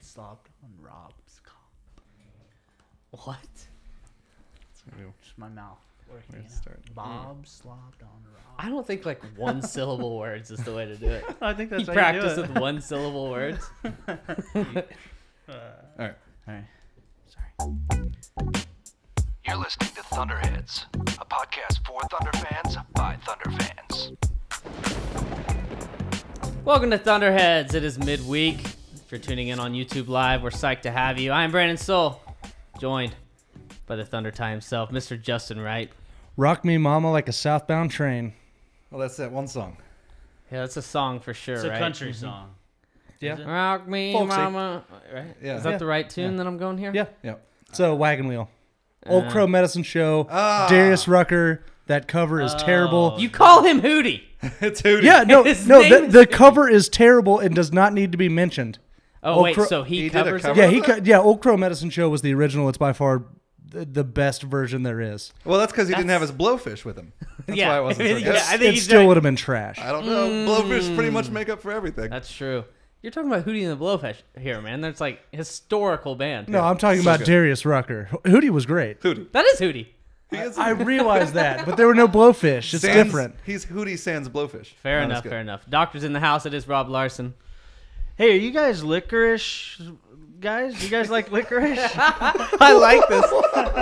slobbed on Rob's cop. What? Just my mouth working. Bob slobbed on Rob. I don't think like one syllable words is the way to do it. I think that's You how you do practice it. with one syllable words. All right. Sorry. You're listening to Thunderheads, a podcast for Thunder fans by Thunder fans. Welcome to Thunderheads. It is midweek. If you're tuning in on YouTube Live, we're psyched to have you. I'm Brandon Soul, joined by the Thunder Tie himself, Mr. Justin Wright. Rock me mama like a southbound train. Well, that's that one song. Yeah, that's a song for sure, It's right? a country song. Yeah. Is it? Rock me, Folksy. mama. Right? Yeah. Is that Yeah. the right tune Yeah. that I'm going here? Yeah. Yeah. So Wagon Wheel. Old Crow Medicine Show. Ah. Darius Rucker. That cover is terrible. You call him Hootie. It's Hootie. Yeah, no, His no. name is The cover is terrible and does not need to be mentioned. Oh, Old wait, Crow- so he He did a covers cover? it? Yeah, Old Crow Medicine Show was the original. It's by far the best version there is. Well, that's because he didn't have his blowfish with him. That's Yeah. why it wasn't so Yeah, good. I think It he's still right. would have been trash. I don't know. Blowfish pretty much make up for everything. That's true. You're talking about Hootie and the Blowfish here, man. That's like historical band. No, I'm talking So about good. Darius Rucker. Hootie was great. Hootie. That is Hootie. He is I realized that, but there were no blowfish. It's Sans- different. He's Hootie sans blowfish. Fair Not as enough, good. fair enough. Doctor's in the house. It is Rob Larson. Hey, are you guys licorice guys? You guys like licorice? I like this.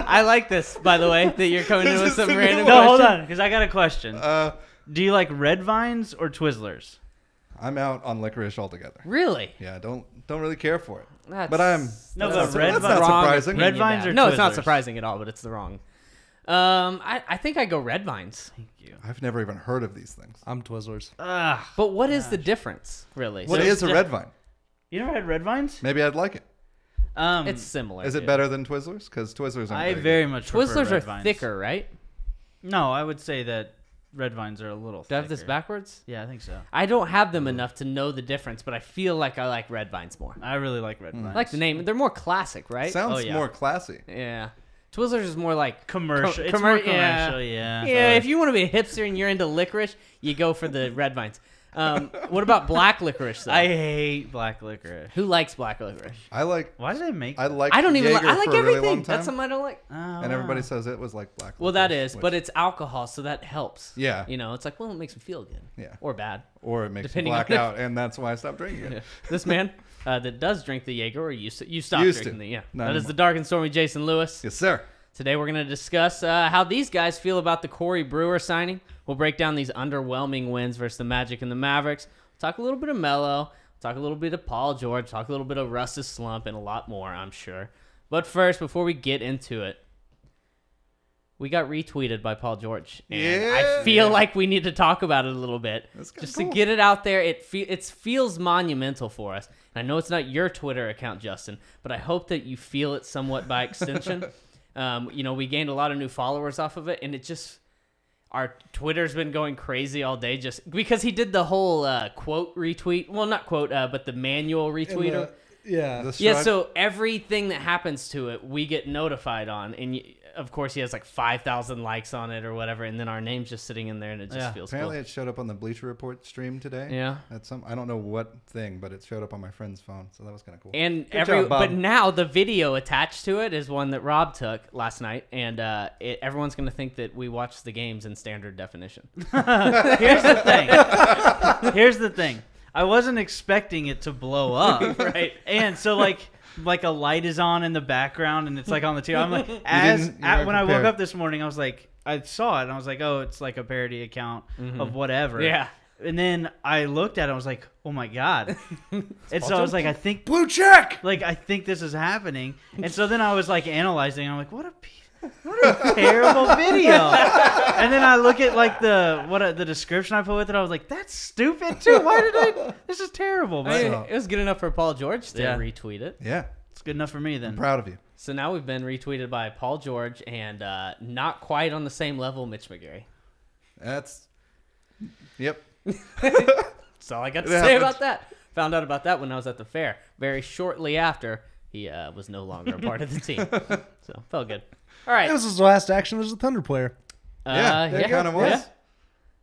I like this, by the way, that you're coming in This with is some the new random one. No, hold question. on, because I got a question. Do you like red vines or Twizzlers? I'm out on licorice altogether. Really? Yeah, I don't really care for it. That's, But I'm. No, that's but red that's vines- not wrong surprising. opinion Red vines to or have. No, it's not Twizzlers? surprising at all, but it's the wrong. I think I go red vines. Thank you. I've never even heard of these things. I'm Twizzlers. Ugh. But what is the difference, really? What So is a red vine? You never had red vines? Maybe I'd like it. It's similar. Is it dude. better than Twizzlers? Because Twizzlers aren't I very very good. much prefer Twizzlers red are vines. thicker, right? No, I would say that red vines are a little Do I have this thicker. backwards? Yeah, I think so. I don't have them enough to know the difference, but I feel like I like red vines more. I really like red vines. I like the name. They're more classic, right? Sounds Oh, yeah. more classy. Yeah. Twizzlers is more like Commercial. It's commer- more yeah. commercial, yeah. Yeah, if you want to be a hipster and you're into licorice, you go for the red vines. What about black licorice, though? I hate black licorice. Who likes black licorice? I like. Why did they make I that? like. I don't even like. Jaeger I like for a really everything. long time, That's something I don't like. Oh, and everybody wow. says it was like black. Well, that licorice, is, which- but it's alcohol, so that helps. Yeah. You know, it's like, well, it makes me feel good. Yeah. Or bad. or it makes you depending black on if- out, and that's why I stopped drinking it. Yeah. This man that does drink the Jaeger, or you stopped Used to. drinking the, yeah. Not That is anymore. the dark and stormy Jason Lewis. Yes, sir. Today we're going to discuss how these guys feel about the Corey Brewer signing. We'll break down these underwhelming wins versus the Magic and the Mavericks. Talk a little bit of Melo, talk a little bit of Paul George, talk a little bit of Russ's slump, and a lot more, I'm sure. But first, before we get into it, we got retweeted by Paul George. And Yeah. I feel like we need to talk about it a little bit. That's kinda Just cool. to get it out there. It feels monumental for us. And I know it's not your Twitter account, Justin, but I hope that you feel it somewhat by extension. We gained a lot of new followers off of it, and it just... Our Twitter's been going crazy all day just because he did the whole quote retweet. Well, not quote, but the manual retweet. Yeah. The Yeah, shrug- so everything that happens to it, we get notified on. And of course, he has like 5,000 likes on it or whatever. And then our name's just sitting in there, and it just feels Apparently, cool. it showed up on the Bleacher Report stream today. Yeah. That's I don't know what thing, but it showed up on my friend's phone, so that was kind of cool. And Good job, Bob. but now the video attached to it is one that Rob took last night, and everyone's gonna think that we watched the games in standard definition. Here's the thing. Here's the thing. I wasn't expecting it to blow up. Right. And so like a light is on in the background and it's like on the TV. I'm like, you when weren't I woke prepared. up this morning, I was like, I saw it and I was like, oh, it's like a parody account of whatever. Yeah. And then I looked at it and I was like, oh my God. And so I was like, I think Blue check. I think this is happening. And so then I was like analyzing. I'm like, what a terrible video. And then I look at like the description I put with it. I was like, that's stupid too. Why did I? This is terrible. I mean, But it was good enough for Paul George to Yeah. retweet it. Yeah, it's good enough for me then. I'm proud of you. So now we've been retweeted by Paul George and not quite on the same level, Mitch McGarry. Yep. That's all I got to It say happens. about that. Found out about that when I was at the fair. Very shortly after, he was no longer a part of the team. So, felt good. All right. It was his last action as a Thunder player. Yeah, it kind of was.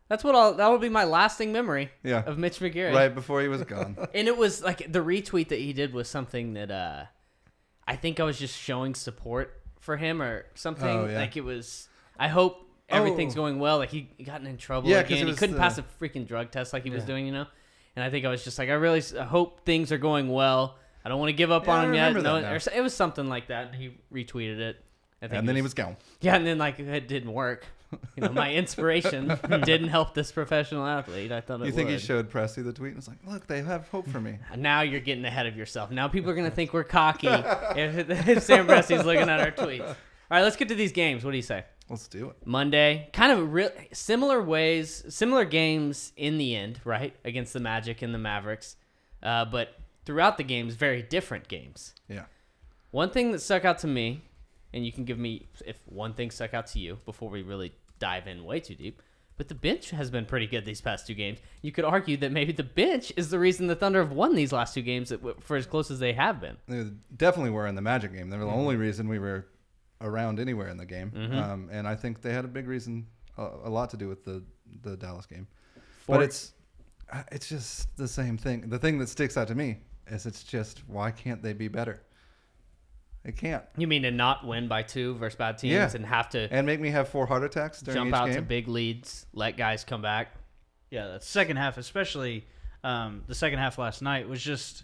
That will be my lasting memory Yeah. of Mitch McGary. Right before he was gone. And it was like the retweet that he did was something that I think I was just showing support for him or something. Oh, yeah. Like it was, I hope everything's Oh. going well. Like he gotten in trouble Yeah, 'cause again. it He was couldn't the- pass a freaking drug test like he was Yeah. doing, And I think I was just like, I hope things are going well. I don't want to give up Yeah, I on him yet. remember that now. It was something like that. He retweeted it. I think And then he was gone. Yeah, and then like it didn't work. My inspiration didn't help this professional athlete. I thought it You think he would. showed Pressy the tweet and was like, look, they have hope for me. Now you're getting ahead of yourself. Now people are going to think we're cocky if Sam Presti's looking at our tweets. All right, let's get to these games. What do you say? Let's do it. Monday, kind of similar games in the end, right? Against the Magic and the Mavericks. But throughout the games, very different games. Yeah. One thing that stuck out to me, and you can give me if one thing stuck out to you before we really dive in way too deep, but the bench has been pretty good these past two games. You could argue that maybe the bench is the reason the Thunder have won these last two games for as close as they have been. They definitely were in the Magic game. They were the only reason we were around anywhere in the game. And I think they had a big reason, a lot to do with the Dallas game. But it's just the same thing. The thing that sticks out to me is it's just, why can't they be better? They can't. You mean to not win by 2 versus bad teams Yeah. and have to And make me have 4 heart attacks during jump each out game? to big leads, let guys come back? Yeah, that second half, especially the second half last night, was just,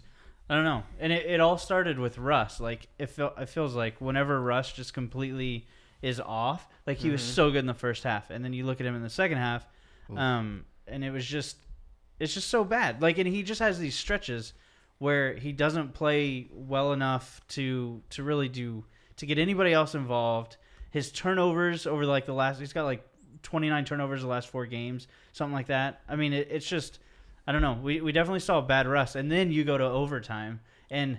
I don't know. And it all started with Russ. Like, it feels like whenever Russ just completely is off, like he was so good in the first half. And then you look at him in the second half, and it's just so bad. Like, and he just has these stretches where he doesn't play well enough to really to get anybody else involved. His turnovers over like he's got like 29 turnovers the last 4 games, something like that. I mean, it's just, I don't know. We definitely saw a bad Russ, and then you go to overtime and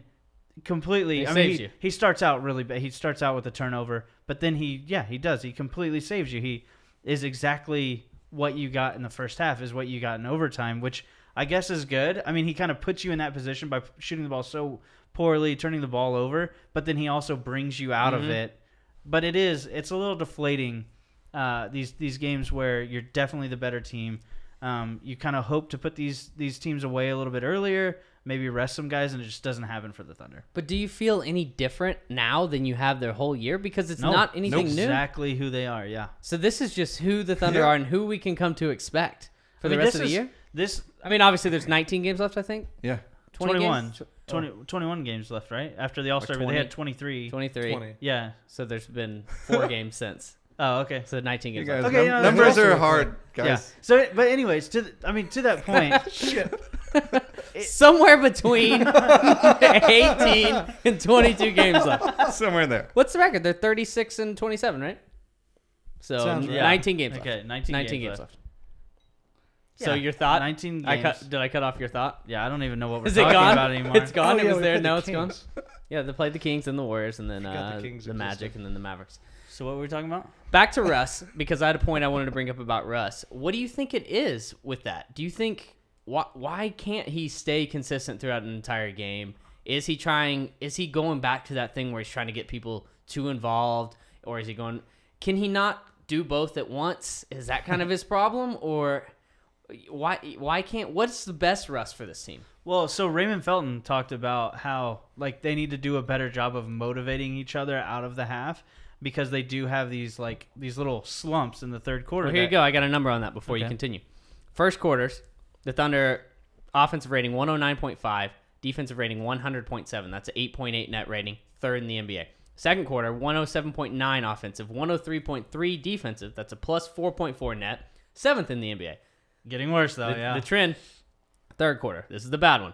completely. He I mean, saves you. he starts out really bad. He starts out with a turnover, but then he does. He completely saves you. He is exactly what you got in the first half is what you got in overtime, which I guess is good. I mean, he kind of puts you in that position by shooting the ball so poorly, turning the ball over, but then he also brings you out of it. But it's a little deflating, these games where you're definitely the better team. You kind of hope to put these teams away a little bit earlier, maybe rest some guys, and it just doesn't happen for the Thunder. But do you feel any different now than you have their whole year? Because it's not anything new. Exactly who they are, yeah. So this is just who the Thunder Yeah. are and who we can come to expect for the I mean, rest of the year? I mean, obviously there's 19 games left, I think. Yeah. 21. games? 21 games left, right? After the All-Star, break, they had 23. 23. 20. Yeah. So there's been 4 games since. Oh, okay. So 19 You games guys, left. Okay, no, numbers that's are also hard, guys. Yeah. So, but anyways, to that point, Somewhere between 18 and 22 games left. Somewhere in there. What's the record? They're 36 and 27, right? So Sounds right. 19 games left. Okay, 19 games left. So Yeah, your thought? 19 games. Did I cut off your thought? Yeah, I don't even know what we're Is it talking gone? about anymore. It's gone. Oh, It yeah, was we there. played Now the it's gone. Kings. Yeah, they played the Kings and the Warriors, and then Forgot the Kings the Magic, existed. and then the Mavericks. So what were we talking about? Back to Russ, because I had a point I wanted to bring up about Russ. What do you think it is with that? Do you think why can't he stay consistent throughout an entire game? Is he going back to that thing where he's trying to get people too involved, or is he going? Can he not do both at once? Is that kind of his problem, or why can't? What's the best Russ for this team? Well, so Raymond Felton talked about how like they need to do a better job of motivating each other out of the half because they do have these little slumps in the third quarter. Well, here you go. I got a number on that before you continue. First quarters, the Thunder offensive rating 109.5, defensive rating 100.7. That's an 8.8 net rating, third in the NBA. Second quarter, 107.9 offensive, 103.3 defensive. That's a plus 4.4 net, seventh in the NBA. Getting worse though, The trend, third quarter. This is the bad one.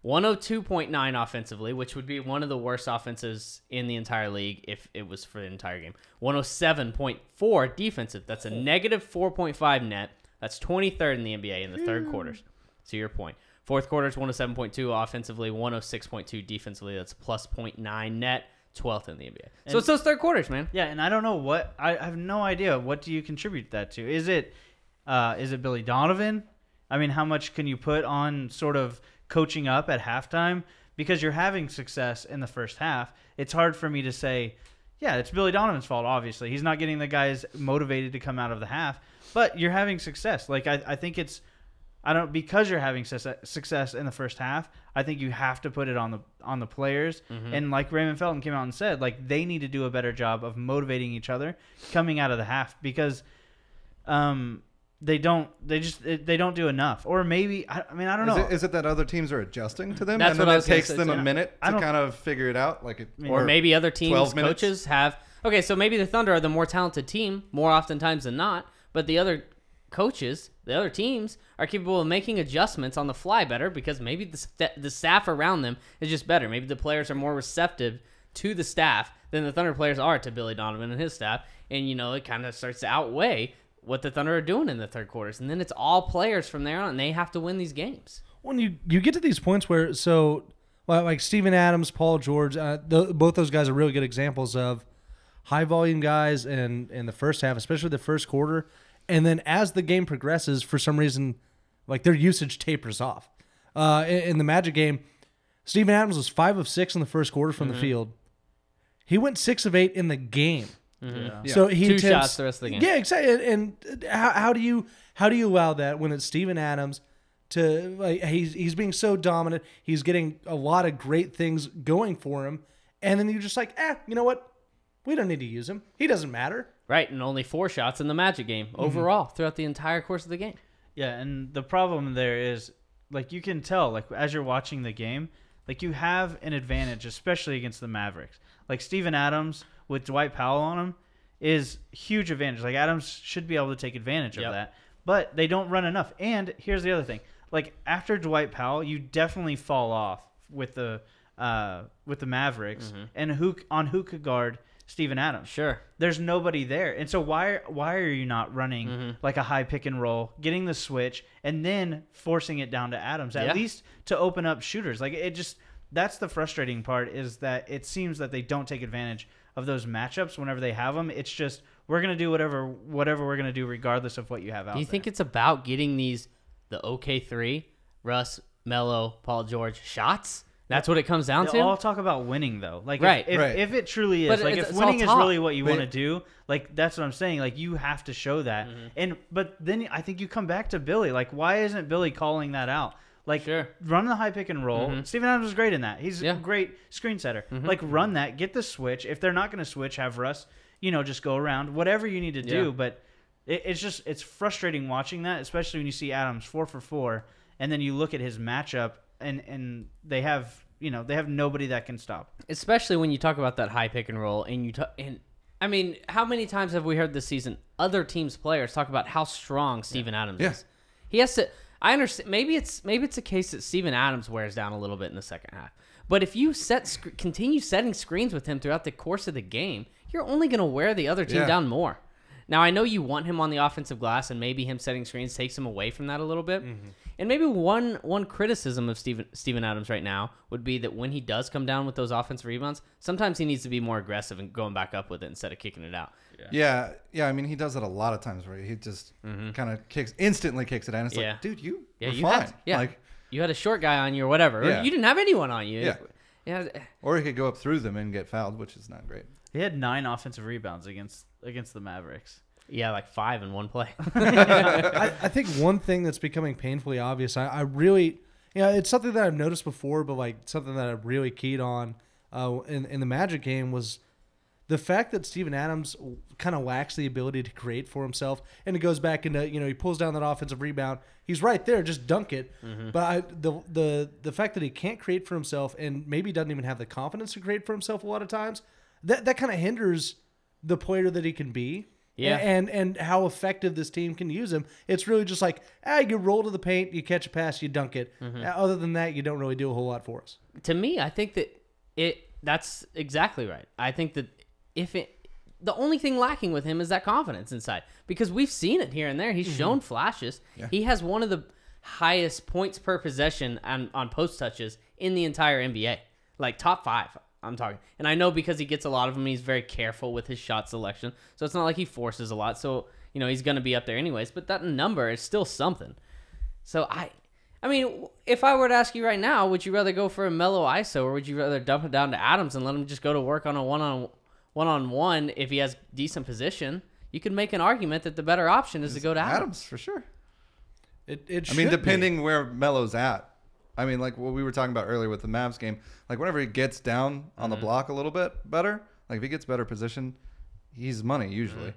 102.9 offensively, which would be one of the worst offenses in the entire league if it was for the entire game. 107.4 defensive. That's a negative 4.5 net. That's 23rd in the NBA in the third quarters. To your point. Fourth quarter is 107.2 offensively, 106.2 defensively. That's plus 0.9 net, 12th in the NBA. So it's those third quarters, man. Yeah, and I don't know what I have no idea. What do you contribute that to? Is it Billy Donovan? I mean, how much can you put on sort of coaching up at halftime? Because you're having success in the first half. It's hard for me to say, yeah, it's Billy Donovan's fault, obviously. He's not getting the guys motivated to come out of the half. but you're having success. Like I think it's because you're having success in the first half. I think you have to put it on the players. And like Raymond Felton came out and said, like they need to do a better job of motivating each other coming out of the half because they don't do enough. Or maybe I don't know. Is it that other teams are adjusting to them That's and what then I it was gonna takes say, them too. a minute to kind of figure it out? Or maybe other teams' 12 minutes? coaches have. Okay, so maybe the Thunder are the more talented team more oftentimes than not, but the other coaches, the other teams, are capable of making adjustments on the fly better because maybe the staff around them is just better. Maybe the players are more receptive to the staff than the Thunder players are to Billy Donovan and his staff, and it kind of starts to outweigh what the Thunder are doing in the third quarters, and then it's all players from there on, and they have to win these games. When you get to these points where like Steven Adams, Paul George, both those guys are really good examples of high volume guys in the first half, especially the first quarter. And then as the game progresses, for some reason, like their usage tapers off. In the Magic game, Steven Adams was 5 of 6 in the first quarter from the field. He went 6 of 8 in the game. Yeah. So he 2 attempts, shots the rest of the game. Yeah, exactly. And how do you allow that when it's Steven Adams to like he's being so dominant, he's getting a lot of great things going for him, and then you're just like, you know what? We don't need to use him. He doesn't matter. Right, and only 4 shots in the Magic game overall throughout the entire course of the game. Yeah, and the problem there is, like, you can tell, like, as you're watching the game, like, you have an advantage, especially against the Mavericks. Like, Steven Adams with Dwight Powell on him is huge advantage. Like, Adams should be able to take advantage of that, but they don't run enough. And here's the other thing. Like, after Dwight Powell, you definitely fall off with the Mavericks, and who could guard Steven Adams? Sure. There's nobody there. And so why are you not running like a high pick and roll, getting the switch, and then forcing it down to Adams, at least to open up shooters? Like, that's the frustrating part, is that it seems that they don't take advantage of those matchups whenever they have them. It's just, we're going to do whatever we're going to do regardless of what you have out there. Do you think it's about getting the OK3, Russ, Melo, Paul George shots? That's what it comes down to? They'll all talk about winning, though. Like, right. If it truly is, But like, it's if all winning is talk. really what you want to do, like, that's what I'm saying. Like, you have to show that. But then I think you come back to Billy. Like, why isn't Billy calling that out? Like, run the high pick and roll. Steven Adams is great in that. He's a great screen setter. Like, run that. Get the switch. If they're not going to switch, have Russ, just go around. Whatever you need to do. But it's frustrating watching that, especially when you see Adams 4 for 4, and then you look at his matchup, and they have nobody that can stop. Especially when you talk about that high pick and roll, and I mean, how many times have we heard this season other teams' players talk about how strong Steven Adams is? He has to. I understand. Maybe it's a case that Steven Adams wears down a little bit in the second half. But if you continue setting screens with him throughout the course of the game, you're only going to wear the other team down more. Now, I know you want him on the offensive glass, and maybe him setting screens takes him away from that a little bit. And maybe one criticism of Steven Adams right now would be that when he does come down with those offensive rebounds, sometimes he needs to be more aggressive and going back up with it instead of kicking it out. Yeah. I mean, he does it a lot of times where he just kind of instantly kicks it out. And it's like, dude, you were fine. Like, you had a short guy on you or whatever. Or you didn't have anyone on you. Yeah. Or he could go up through them and get fouled, which is not great. He had 9 offensive rebounds against the Mavericks. Yeah, like 5 in one play. I think one thing that's becoming painfully obvious, I really, it's something that I've noticed before, but like something that I really keyed on in the Magic game was the fact that Steven Adams kind of lacks the ability to create for himself, and it goes back into, he pulls down that offensive rebound, he's right there, just dunk it. But the fact that he can't create for himself and maybe doesn't even have the confidence to create for himself a lot of times, that kind of hinders the player that he can be. Yeah. And how effective this team can use him. It's really just like, you roll to the paint, you catch a pass, you dunk it. Other than that, you don't really do a whole lot for us. To me, I think that's exactly right. I think that the only thing lacking with him is that confidence inside, because we've seen it here and there. He's shown flashes. Yeah. He has one of the highest points per possession on post touches in the entire NBA, like top 5. I'm talking. And I know because he gets a lot of them, he's very careful with his shot selection. So it's not like he forces a lot. So, he's going to be up there anyways. But that number is still something. So, I mean, if I were to ask you right now, would you rather go for a Melo ISO, or would you rather dump it down to Adams and let him just go to work on a one-on-one if he has decent position? you could make an argument that the better option is to go to Adams. For sure. It I mean, should depending where Melo's at. I mean, like what we were talking about earlier with the Mavs game, like whenever he gets down on the block a little bit better, like if he gets better position, he's money usually.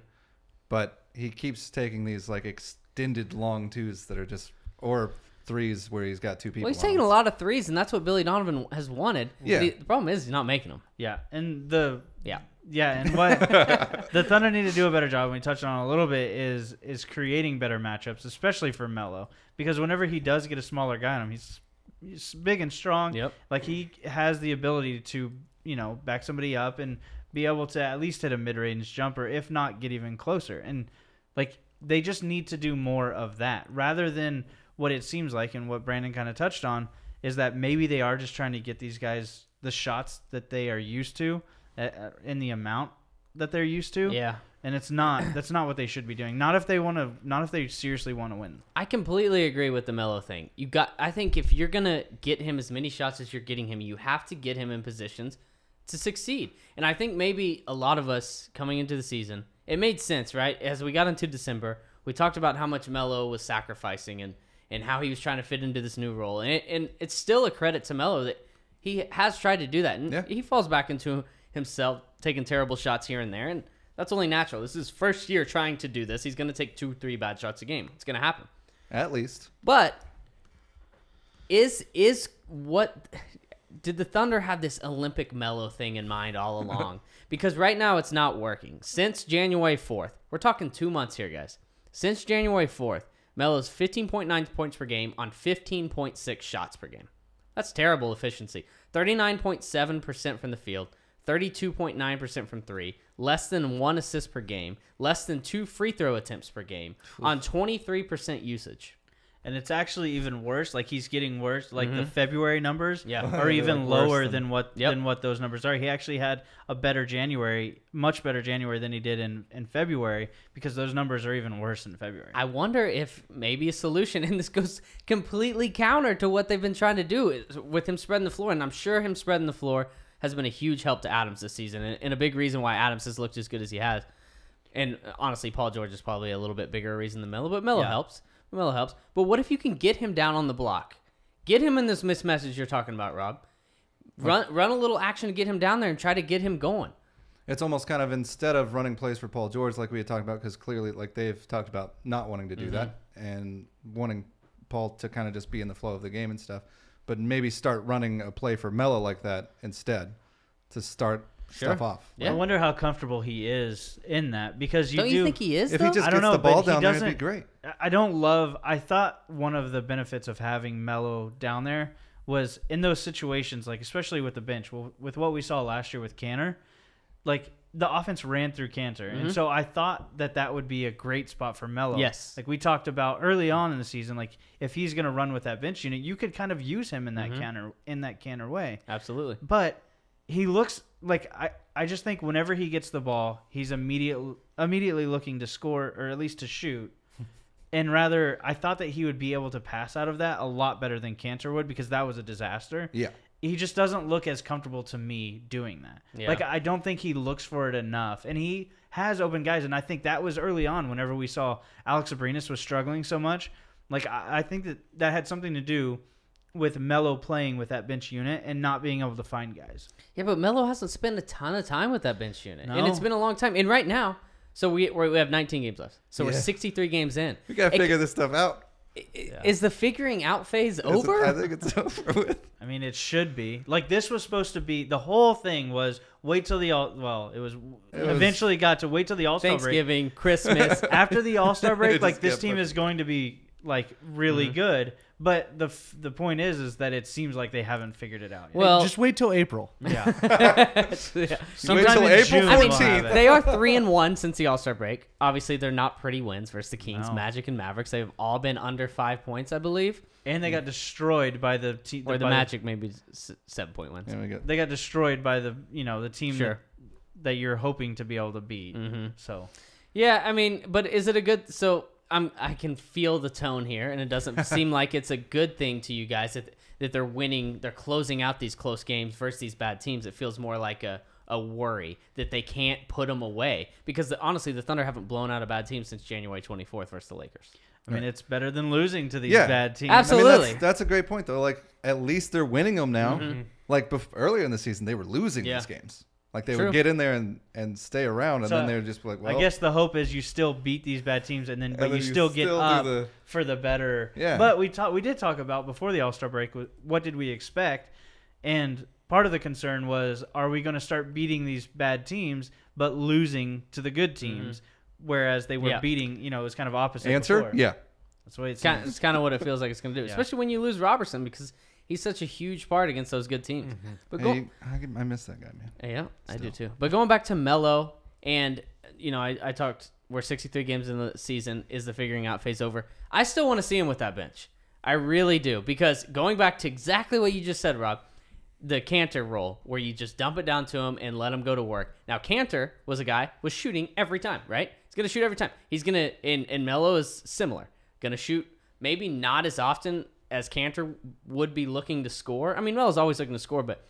But he keeps taking these like extended long twos that are just, or threes where he's got two people. Well, he's on taking him. a lot of threes, and that's what Billy Donovan has wanted. Yeah. The problem is he's not making them. Yeah, and and what the Thunder need to do a better job, and we touched on it a little bit, is creating better matchups, especially for Melo, because whenever he does get a smaller guy on him, he's big and strong. Yep. Like he has the ability to, back somebody up and be able to at least hit a mid-range jumper, if not get even closer. And like they just need to do more of that rather than what it seems like, and what Brandon kind of touched on, is that maybe they are just trying to get these guys the shots that they are used to in the amount that they're used to. Yeah. And that's not what they should be doing. Not if they seriously want to win. I completely agree with the Melo thing. I think if you're gonna get him as many shots as you're getting him, you have to get him in positions to succeed. And I think maybe a lot of us coming into the season, it made sense, right? As we got into December, we talked about how much Melo was sacrificing and how he was trying to fit into this new role. And it's still a credit to Melo that he has tried to do that. And he falls back into himself, taking terrible shots here and there. And that's only natural. This is his first year trying to do this. He's going to take 2-3 bad shots a game. It's going to happen. At least. But did the Thunder have this Olympic Melo thing in mind all along? Because right now it's not working. Since January 4th, we're talking 2 months here, guys. Since January 4th, Melo's 15.9 points per game on 15.6 shots per game. That's terrible efficiency. 39.7% from the field, 32.9% from three, less than 1 assist per game, less than 2 free throw attempts per game, on 23% usage. And it's actually even worse. Like he's getting worse. Like the February numbers are Worse even lower than- than what those numbers are. He actually had a better January, much better January than he did in February, because those numbers are even worse in February. I wonder if maybe a solution, and this goes completely counter to what they've been trying to do with him spreading the floor, and I'm sure him spreading the floor has been a huge help to Adams this season, and a big reason why Adams has looked as good as he has. And honestly, Paul George is probably a little bit bigger reason than Melo, but Melo helps. Melo helps. But what if you can get him down on the block? Get him in this mismatches you're talking about, Rob. Run a little action to get him down there and try to get him going. It's almost kind of, instead of running plays for Paul George like we had talked about, because clearly like they've talked about not wanting to do that and wanting Paul to kind of just be in the flow of the game and stuff, but maybe start running a play for Melo like that instead to start stuff off. Yeah. I wonder how comfortable he is in that, because Don't you think he is, If though? he just I gets don't know, the ball but he down there, it'd be doesn't- great. I thought one of the benefits of having Melo down there was in those situations, like especially with the bench, with what we saw last year with Cantor, like the offense ran through Cantor. And so I thought that would be a great spot for Melo. Yes. Like we talked about early on in the season, like if he's going to run with that bench unit, you could kind of use him in that Cantor way. Absolutely. But he looks like, I just think whenever he gets the ball, he's immediately looking to score, or at least to shoot. And rather, I thought that he would be able to pass out of that a lot better than Cantor would, because that was a disaster. Yeah. He just doesn't look as comfortable to me doing that. Yeah. Like, I don't think he looks for it enough. And he has open guys, and I think that was early on whenever we saw Alex Abrinas was struggling so much. Like, I think that had something to do with Melo playing with that bench unit and not being able to find guys. Yeah, but Melo hasn't spent a ton of time with that bench unit. No. And it's been a long time. And right now, so we have 19 games left. So we're Yeah. 63 games in. We got to figure this stuff out. Is the figuring out phase over? I think it's over with. I mean, it should be. Like, this was supposed to be, the whole thing was wait till eventually got to wait till the All-Star break. Thanksgiving, Christmas. After the All-Star break, It like, just this got team pushed. is going to be, like, really good. But the point is that it seems like they haven't figured it out yet. Well, Just wait till April. Yeah. yeah. Sometime till in April June we'll 14th. have it. They are 3-1 since the All-Star break. Obviously, they're not pretty wins versus the Kings, No. Magic, and Mavericks. They've all been under 5 points, I believe. And they got destroyed by the team. Or the Magic, maybe 7-point wins. Yeah, we got. They got destroyed by the team Sure. that you're hoping to be able to beat. Mhm. So Yeah, I mean, but is it a good? So I can feel the tone here, and it doesn't seem like it's a good thing to you guys that they're winning, they're closing out these close games versus these bad teams. It feels more like a a worry that they can't put them away because honestly, the Thunder haven't blown out a bad team since January 24th versus the Lakers. I mean, it's better than losing to these Yeah. bad teams. Absolutely. I mean, that's a great point, though. Like, at least they're winning them now. Like, earlier in the season, they were losing these games. Like, they True. would get in there and stay around, and So, then they would just be like, well. I guess the hope is you still beat these bad teams, but then you you still get still do up for the better. Yeah. But we did talk about before the All-Star break, what did we expect? And part of the concern was, are we going to start beating these bad teams but losing to the good teams, whereas they were beating, it was kind of opposite Answer? before. Yeah. That's the way it seems. It's kind of what it feels like it's going to do, especially when you lose Robertson because he's such a huge part against those good teams. But I miss that guy, man. Yeah, I do too. But going back to Melo, and I talked. We're 63 games in the season. Is the figuring out phase over? I still want to see him with that bench. I really do because going back to exactly what you just said, Rob, the Cantor role where you just dump it down to him and let him go to work. Now Cantor was a guy was shooting every time, right? He's gonna shoot every time. He's gonna and Melo is similar. Gonna shoot maybe not as often as Cantor would be looking to score. I mean, Melo's always looking to score, but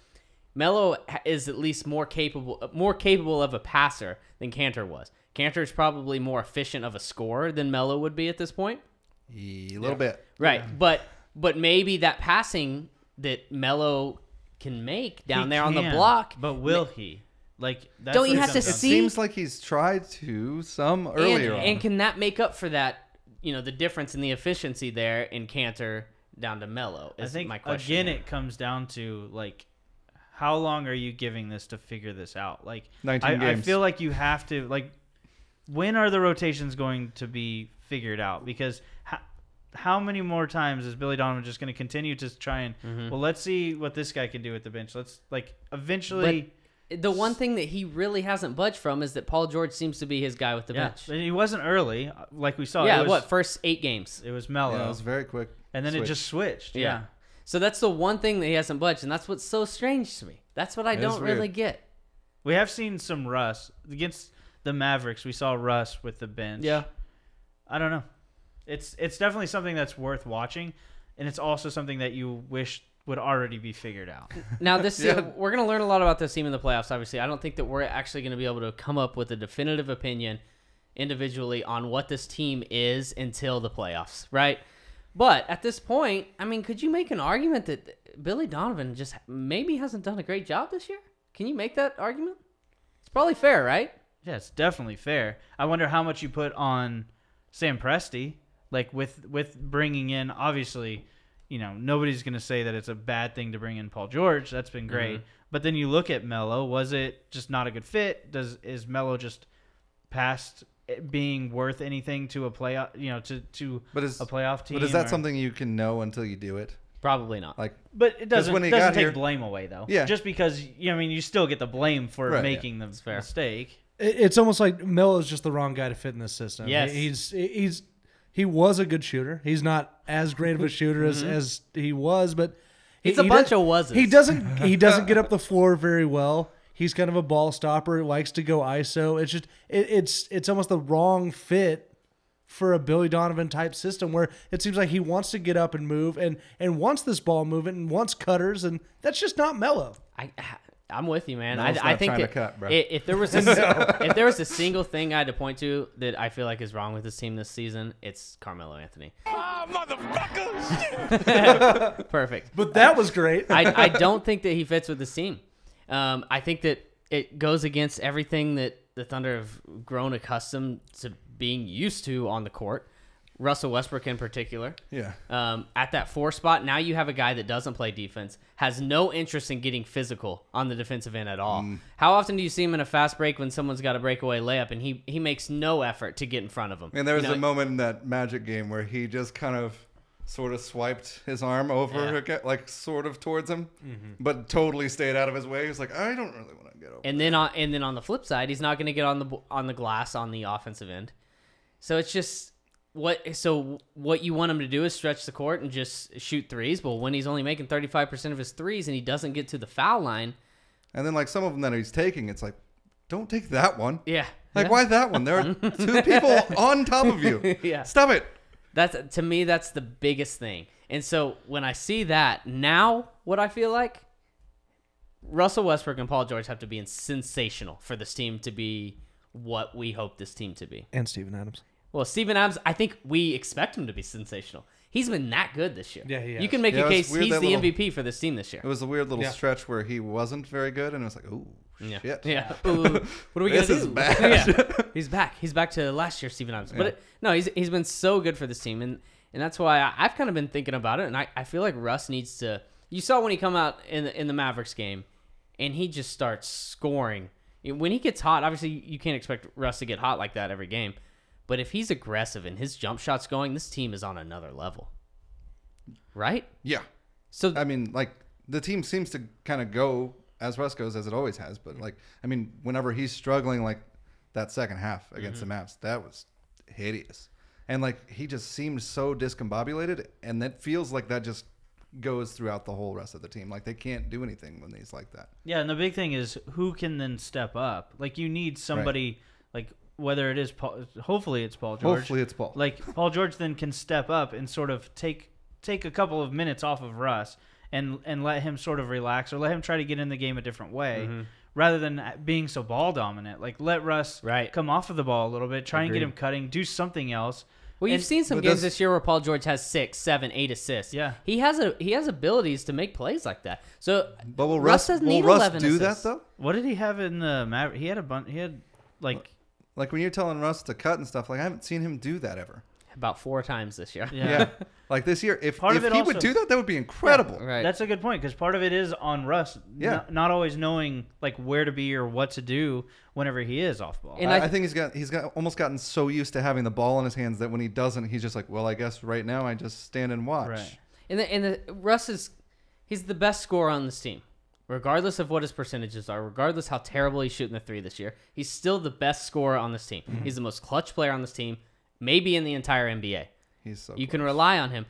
Melo is at least more capable of a passer than Cantor was. Cantor is probably more efficient of a scorer than Melo would be at this point. A little bit. Right, but maybe that passing that Melo can make down there on the block. But will he? Like, that's Don't you what have to it comes down see- Seems like he's tried to some earlier on. And can that make up for that? The difference in the efficiency there in Cantor down to Melo I is think my question. again, it comes down to like, how long are you giving this to figure this out? Like, 19 I games. feel like you have to like, when are the rotations going to be figured out? Because how many more times is Billy Donovan just going to continue to try and well, let's see what this guy can do at the bench. Let's eventually. But the one thing that he really hasn't budged from is that Paul George seems to be his guy with the bench. But he wasn't early, like we saw. Yeah, It was, first 8 games? It was Melo. Yeah, it was very quick. And then it just switched. Yeah. So that's the one thing that he hasn't budged, and that's what's so strange to me. That's what I don't really get. We have seen some rust against the Mavericks. We saw rust with the bench. Yeah. I don't know. It's definitely something that's worth watching, and it's also something that you wish would already be figured out. Now, we're going to learn a lot about this team in the playoffs, obviously. I don't think that we're actually going to be able to come up with a definitive opinion individually on what this team is until the playoffs, right? But at this point, I mean, could you make an argument that Billy Donovan just maybe hasn't done a great job this year? Can you make that argument? It's probably fair, right? Yeah, it's definitely fair. I wonder how much you put on Sam Presti, like with bringing in, obviously, nobody's going to say that it's a bad thing to bring in Paul George. That's been great. But then you look at Melo. Was it just not a good fit? Is Melo just past it being worth anything to a playoff, to a playoff team? But is that something you can know until you do it? Probably not. But it doesn't take here, blame away, though. Yeah. Just because, you still get the blame for making the mistake. It's almost like Melo's just the wrong guy to fit in this system. Yes. He was a good shooter. He's not as great of a shooter as he was, but He's a bunch of wasn't. He doesn't get up the floor very well. He's kind of a ball stopper, likes to go ISO. It's just it's almost the wrong fit for a Billy Donovan type system where it seems like he wants to get up and move and wants this ball movement and wants cutters, and that's just not Melo. I'm with you, man. Melo's I not think trying that to cut, bro. if there was a single thing I had to point to that I feel like is wrong with this team this season, it's Carmelo Anthony. Motherfucker! Perfect. But that was great. I don't think that he fits with this team. I think that it goes against everything that the Thunder have grown accustomed to being used to on the court. Russell Westbrook in particular. Yeah. At that 4 spot, now you have a guy that doesn't play defense, has no interest in getting physical on the defensive end at all. How often do you see him in a fast break when someone's got a breakaway layup and he makes no effort to get in front of him? And there was a moment in that Magic game where he just kind of sort of swiped his arm over, like sort of towards him, but totally stayed out of his way. He's like, I don't really want to get over. And then on the flip side, he's not going to get on the glass on the offensive end. So it's just what you want him to do is stretch the court and just shoot threes. Well, when he's only making 35% of his threes and he doesn't get to the foul line, and then like some of them that he's taking, it's like, don't take that one. Yeah. Like, why that one? There are 2 people on top of you. Yeah. Stop it. To me, that's the biggest thing. And so when I see that now, what I feel like, Russell Westbrook and Paul George have to be sensational for this team to be what we hope this team to be. And Steven Adams. Well, Steven Adams, I think we expect him to be sensational. He's been that good this year. Yeah, he has. You can make Yeah, a it was case weird, he's that the little- MVP for this team this year. It was a weird little Yeah. stretch where he wasn't very good, and it was like, ooh, Yeah. shit. Yeah. Ooh, what are we gonna This do? is bad. Yeah. He's back. He's back to last year, Steven Adams. But no, he's been so good for this team, and that's why I've kind of been thinking about it. And I feel like Russ needs to. You saw when he come out in the Mavericks game, and he just starts scoring. When he gets hot, obviously you can't expect Russ to get hot like that every game. But if he's aggressive and his jump shot's going, this team is on another level. Right? Yeah. So I mean, like, the team seems to kind of go as Russ goes, as it always has. But, like, I mean, whenever he's struggling, like, that second half against the Mavs, that was hideous. And, like, he just seemed so discombobulated, and that feels like that just goes throughout the whole rest of the team. Like, they can't do anything when he's like that. Yeah, and the big thing is who can then step up. Like, you need somebody, like, whether it is Paul, hopefully it's Paul George. Hopefully it's Paul. Like, Paul George then can step up and sort of take a couple of minutes off of Russ and let him sort of relax, or let him try to get in the game a different way, rather than being so ball dominant. Like, let Russ come off of the ball a little bit, try and get him cutting, do something else. Well, you've And- seen some but games that's- this year where Paul George has 6, 7, 8 assists. Yeah. he has abilities to make plays like that. So, But will Russ Russ doesn't need do 11 that, assists. though? What did he have in the Maverick? He had a bunch. He had like Like, when you're telling Russ to cut and stuff, like, I haven't seen him do that ever. About 4 times this year. yeah. Like, this year, if Part of he it would also- do that, that would be incredible. Right. That's a good point, because part of it is on Russ, Yeah. not always knowing like where to be or what to do whenever he is off ball. And I think he's got almost gotten so used to having the ball in his hands that when he doesn't, he's just like, well, I guess right now I just stand and watch. Right. And Russ he's the best scorer on this team. Regardless of what his percentages are, regardless how terrible he's shooting the 3 this year, he's still the best scorer on this team. He's the most clutch player on this team, maybe in the entire NBA. He's so You can close. rely on him.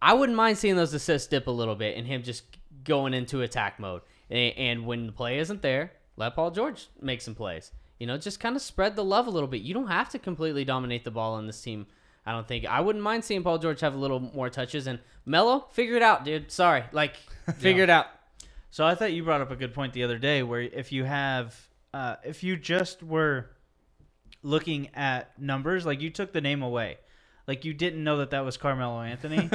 I wouldn't mind seeing those assists dip a little bit and him just going into attack mode. And when the play isn't there, let Paul George make some plays. Just kind of spread the love a little bit. You don't have to completely dominate the ball on this team. I don't think. I wouldn't mind seeing Paul George have a little more touches. And Melo, figure it out, dude. Sorry. Figure it out. So I thought you brought up a good point the other day, where if you just were looking at numbers, like you took the name away, like you didn't know that was Carmelo Anthony,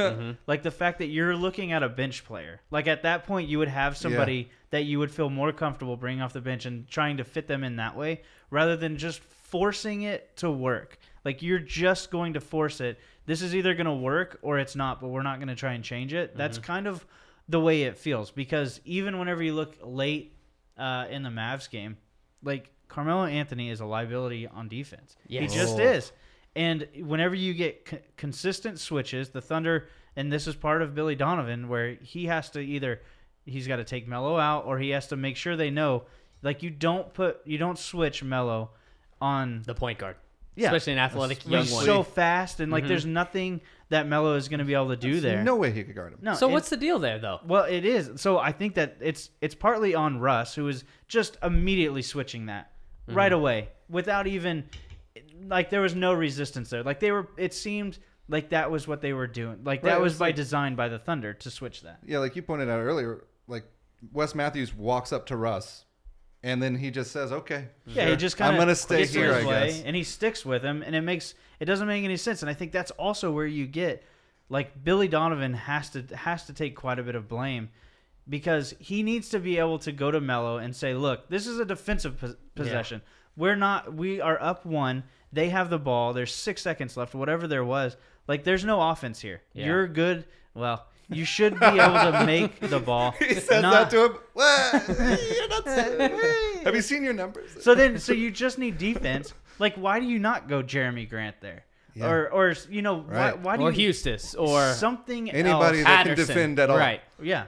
like the fact that you're looking at a bench player, like at that point you would have somebody that you would feel more comfortable bringing off the bench and trying to fit them in that way, rather than just forcing it to work. Like, you're just going to force it. This is either going to work or it's not, but we're not going to try and change it. That's kind of the way it feels, because even whenever you look late in the Mavs game, like, Carmelo Anthony is a liability on defense. Yes. He just is. And whenever you get consistent switches, the Thunder, and this is part of Billy Donovan, where he has to he's got to take Melo out, or he has to make sure they know, like, you don't switch Melo on The point guard. Yeah. Especially an athletic young he's one. so fast, and like there's nothing that Melo is going to be able to do there. No way he could guard him. No. So and- what's the deal there, though? well, it is. So I think that it's partly on Russ, who is just immediately switching that right away without even, like, there was no resistance there. Like, it seemed like that was what they were doing. Like, Right, that it was was by like- design by the Thunder to switch that. Yeah, like you pointed out earlier, like Wes Matthews walks up to Russ, and then he just says, "Okay, Yeah, sure. he just kind I'm of gonna stay gets in here, his I way, guess." and he sticks with him, and it doesn't make any sense. And I think that's also where you get, like, Billy Donovan has to take quite a bit of blame, because he needs to be able to go to Melo and say, "Look, this is a defensive possession. We are up 1. They have the ball. There's 6 seconds left. Whatever there was, like, there's no offense here. Yeah. You're good. Well." You should be able to make the ball. He says that to him. Well, you're not saying- Have you seen your numbers? So you just need defense. Like, why do you not go Jeremy Grant there? Yeah. Or Right. why do Or you Houston, or something Anybody else? that can Patterson. defend at all. Right. Yeah.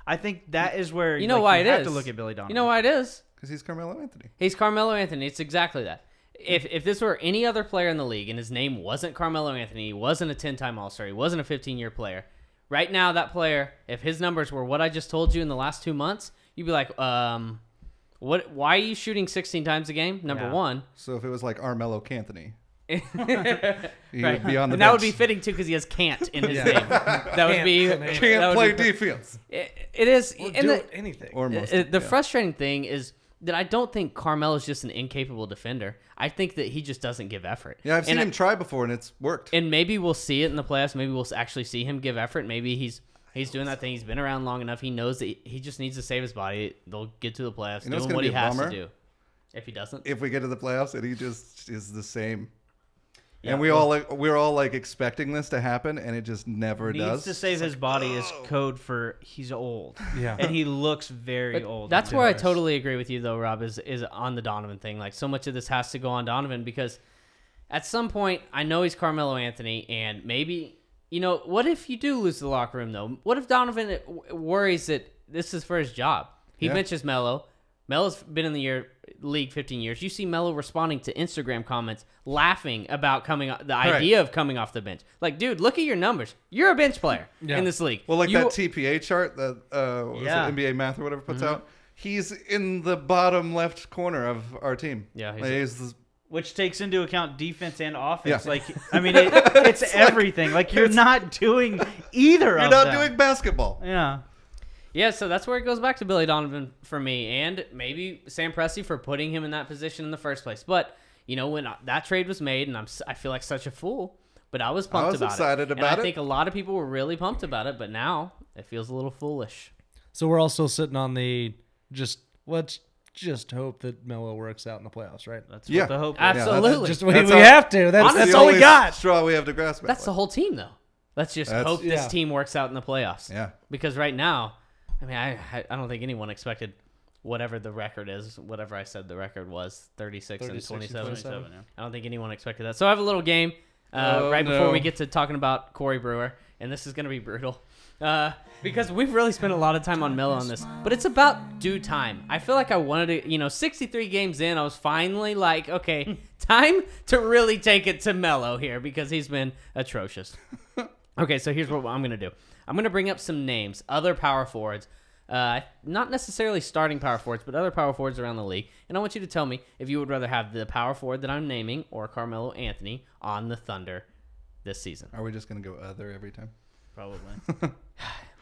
I think that is where You know like, why you it have is. to look at Billy Donovan. You know why it is? Because he's Carmelo Anthony. He's Carmelo Anthony. It's exactly that. If this were any other player in the league and his name wasn't Carmelo Anthony, he wasn't a 10-time All-Star, he wasn't a 15-year player, right now that player, if his numbers were what I just told you in the last 2 months, you'd be like, why are you shooting 16 times a game? Number Yeah. one. So if it was like Armelo Canthony, He Right. would be on the And that would bench. be fitting too because he has can't in his Yeah. name. That would be Can't play defense It is. We'll and do anything. or most. the frustrating thing is that I don't think Carmelo's just an incapable defender. I think that he just doesn't give effort. Yeah, I've seen And him try before and it's worked. And maybe we'll see it in the playoffs. Maybe we'll actually see him give effort. Maybe he's doing that thing. He's been around long enough. He knows that he just needs to save his body. They'll get to the playoffs You know what's doing gonna what be he a has bummer? to do. If he doesn't, If we get to the playoffs and he just is the same. Yeah, And we're all like expecting this to happen, and it just never Needs does. to save his body is code for he's old. Yeah. And he looks very old. that's in where I Dallas. totally agree with you, though, Rob, is on the Donovan thing. Like, so much of this has to go on Donovan because at some point, I know he's Carmelo Anthony, and maybe, what if you do lose the locker room, though? What if Donovan worries that this is for his job? He Yeah. benches Melo. Melo's been in the league 15 years. You see Melo responding to Instagram comments, laughing about the idea of coming off the bench. Like, dude, look at your numbers. You're a bench player in this league. Well, like that TPA chart that what was Yeah. it, NBA Math or whatever puts out. He's in the bottom left corner of our team. Yeah, he's Which takes into account defense and offense. Yeah. Like, I mean, it's everything. Like, you're not doing either you're of not them. doing basketball. Yeah. Yeah, so that's where it goes back to Billy Donovan for me, and maybe Sam Presti for putting him in that position in the first place. But when that trade was made, and I feel like such a fool, but I was pumped about it. excited And about I it. think a lot of people were really pumped about it, but now it feels a little foolish. So we're all still sitting on the let's just hope that Melo works out in the playoffs, right? That's Yeah. what the hope is. Absolutely. Just we That's have to. That's Honestly, all we only got. straw we have to grasp. That's the whole team, though. Let's just hope this team works out in the playoffs. Yeah. Because right now, I mean, I don't think anyone expected whatever the record is, whatever I said the record was, 36 and 27. 27, yeah. I don't think anyone expected that. So I have a little game before no. we get to talking about Corey Brewer, and this is going to be brutal. Because we've really spent a lot of time on Melo on this, but it's about due time. I feel like I wanted to, 63 games in, I was finally like, okay, time to really take it to Melo here because he's been atrocious. Okay, so here's what I'm going to do. I'm going to bring up some names, other power forwards, not necessarily starting power forwards, but other power forwards around the league, and I want you to tell me if you would rather have the power forward that I'm naming or Carmelo Anthony on the Thunder this season. Are we just gonna go other every time? Probably.